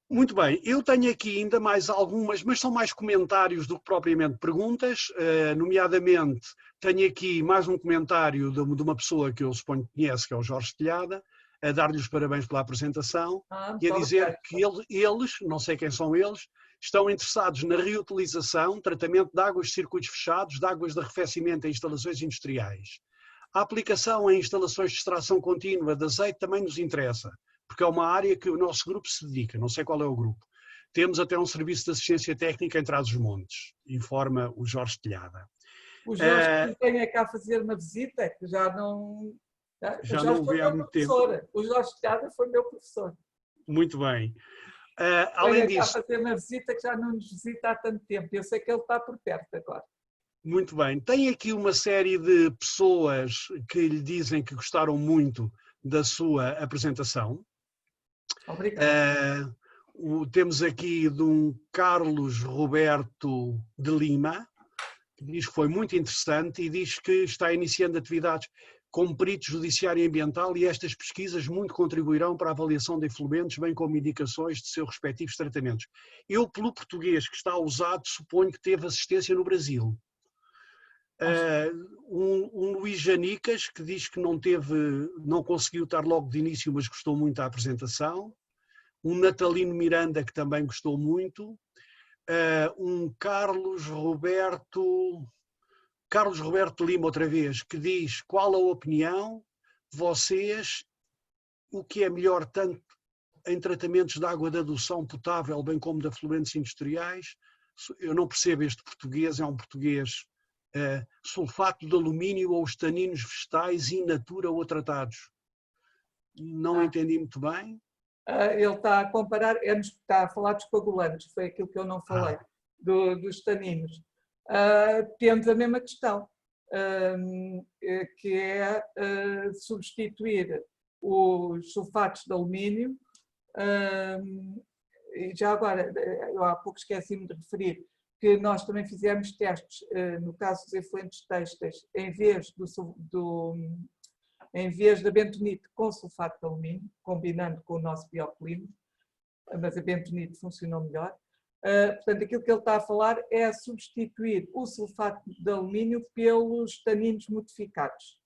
Speaker 2: Muito bem, eu tenho aqui ainda mais algumas, mas são mais comentários do que propriamente perguntas, nomeadamente tenho aqui mais um comentário de uma pessoa que eu suponho que conhece, que é o Jorge Telhada, a dar-lhe os parabéns pela apresentação e a dizer que eles, não sei quem são eles, estão interessados na reutilização, tratamento de águas de circuitos fechados, de águas de arrefecimento em instalações industriais. A aplicação em instalações de extração contínua de azeite também nos interessa, porque é uma área que o nosso grupo se dedica, não sei qual é o grupo. Temos até um serviço de assistência técnica em Trás-os-Montes, informa o Jorge Telhada.
Speaker 3: O Jorge vem cá fazer uma visita, que já não
Speaker 2: vi há muito tempo.
Speaker 3: O Jorge Telhada foi meu professor.
Speaker 2: Muito bem. Além disso,
Speaker 3: cá fazer uma visita que já não nos visita há tanto tempo. Eu sei que ele está por perto agora.
Speaker 2: Muito bem. Tem aqui uma série de pessoas que lhe dizem que gostaram muito da sua apresentação.
Speaker 3: Obrigado.
Speaker 2: Temos aqui de um Carlos Roberto de Lima, que diz que foi muito interessante e diz que está iniciando atividades como perito judiciário e ambiental e estas pesquisas muito contribuirão para a avaliação de efluentes, bem como indicações de seus respectivos tratamentos. Eu, pelo português que está usado, suponho que teve assistência no Brasil. Um Luís Janicas, que diz que não conseguiu estar logo de início, mas gostou muito da apresentação. Um Natalino Miranda, que também gostou muito. Um Carlos Roberto Lima, outra vez, que diz qual a opinião, vocês, o que é melhor tanto em tratamentos de água de adução potável, bem como de afluentes industriais. Eu não percebo este português, é um português sulfato de alumínio ou os taninos vegetais in natura ou tratados. Não entendi muito bem.
Speaker 3: Ele está a comparar, está a falar dos coagulantes, foi aquilo que eu não falei, dos taninos. Temos a mesma questão, que é substituir os sulfatos de alumínio. E já agora, eu há pouco esqueci-me de referir que nós também fizemos testes, no caso dos efluentes têxteis, em vez da bentonite com sulfato de alumínio, combinando com o nosso biopolímero, mas a bentonite funcionou melhor. Portanto, aquilo que ele está a falar é substituir o sulfato de alumínio pelos taninos modificados.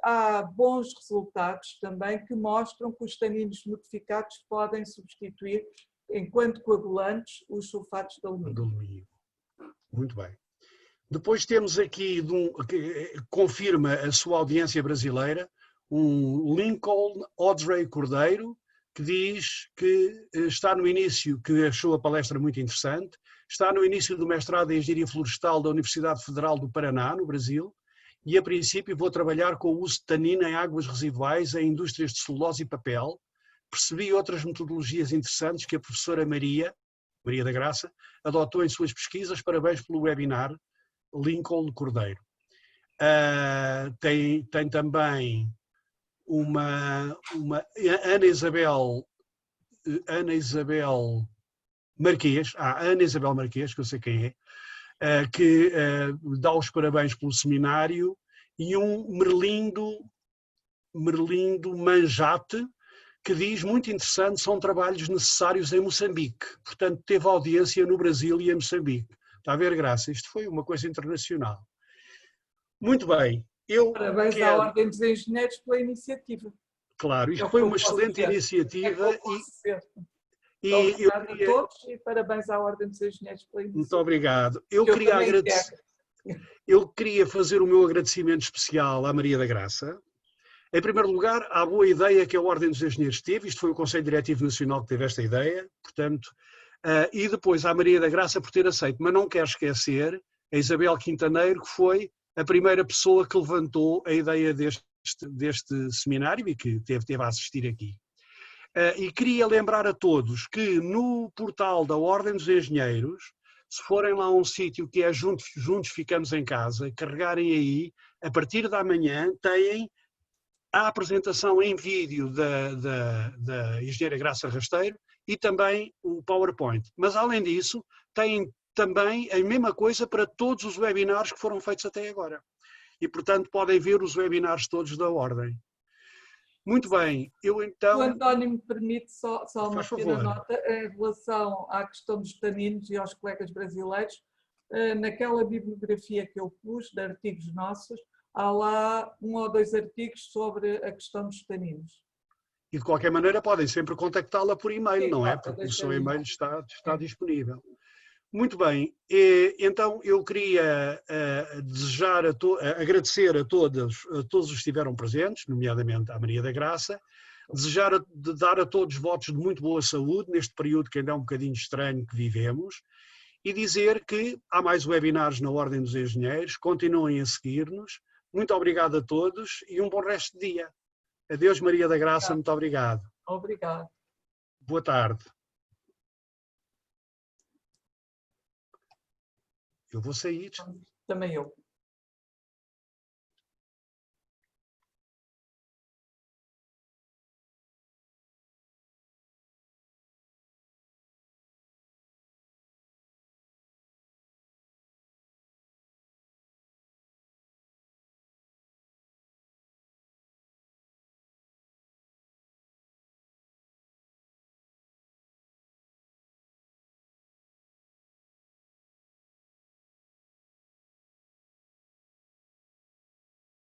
Speaker 3: Há bons resultados também que mostram que os taninos modificados podem substituir, enquanto coagulantes, os sulfatos de alumínio.
Speaker 2: Muito bem. Depois temos aqui, que confirma a sua audiência brasileira, um Lincoln Audrey Cordeiro, que diz que está no início, que achou a palestra muito interessante, está no início do mestrado em Engenharia Florestal da Universidade Federal do Paraná, no Brasil, e a princípio vou trabalhar com o uso de tanina em águas residuais em indústrias de celulose e papel. Percebi outras metodologias interessantes que a professora Maria da Graça, adotou em suas pesquisas. Parabéns pelo webinar, Lincoln Cordeiro. Tem também uma Ana Isabel Marquês, Ana Isabel Marquês, que eu sei quem é, que dá os parabéns pelo seminário, e um Merlindo Manjate, que diz, muito interessante, são trabalhos necessários em Moçambique. Portanto, teve audiência no Brasil e em Moçambique. Está a ver, Graça? Isto foi uma coisa internacional. Muito bem.
Speaker 3: Parabéns à Ordem dos Engenheiros pela iniciativa.
Speaker 2: Claro, isto foi uma excelente iniciativa.
Speaker 3: Obrigado a todos e parabéns à Ordem dos Engenheiros pela iniciativa.
Speaker 2: Muito obrigado. Eu queria fazer o meu agradecimento especial à Maria da Graça. Em primeiro lugar, à boa ideia que a Ordem dos Engenheiros teve, isto foi o Conselho Diretivo Nacional que teve esta ideia, portanto, e depois à Maria da Graça por ter aceito, mas não quero esquecer a Isabel Quintaneiro, que foi a primeira pessoa que levantou a ideia deste seminário e que teve a assistir aqui. E queria lembrar a todos que no portal da Ordem dos Engenheiros, se forem lá a um sítio que é Juntos Ficamos em Casa, carregarem aí, a partir da manhã têm a apresentação em vídeo da engenheira Graça Rasteiro e também o PowerPoint. Mas, além disso, têm também a mesma coisa para todos os webinars que foram feitos até agora. E, portanto, podem ver os webinars todos da Ordem. Muito bem, eu então...
Speaker 3: O António me permite só uma pequena
Speaker 2: favor.
Speaker 3: nota em relação à questão dos taninos e aos colegas brasileiros. Naquela bibliografia que eu pus de artigos nossos, há lá 1 ou 2 artigos sobre a questão dos taninos.
Speaker 2: E de qualquer maneira podem sempre contactá-la por e-mail, não é? Porque o seu e-mail está disponível. Muito bem, então eu queria agradecer a todos os que estiveram presentes, nomeadamente à Maria da Graça, dar a todos votos de muito boa saúde neste período que ainda é um bocadinho estranho que vivemos, e dizer que há mais webinars na Ordem dos Engenheiros, continuem a seguir-nos. Muito obrigado a todos e um bom resto de dia. Adeus, Maria da Graça, muito obrigado.
Speaker 3: Obrigado.
Speaker 2: Boa tarde. Eu vou sair.
Speaker 3: Também eu.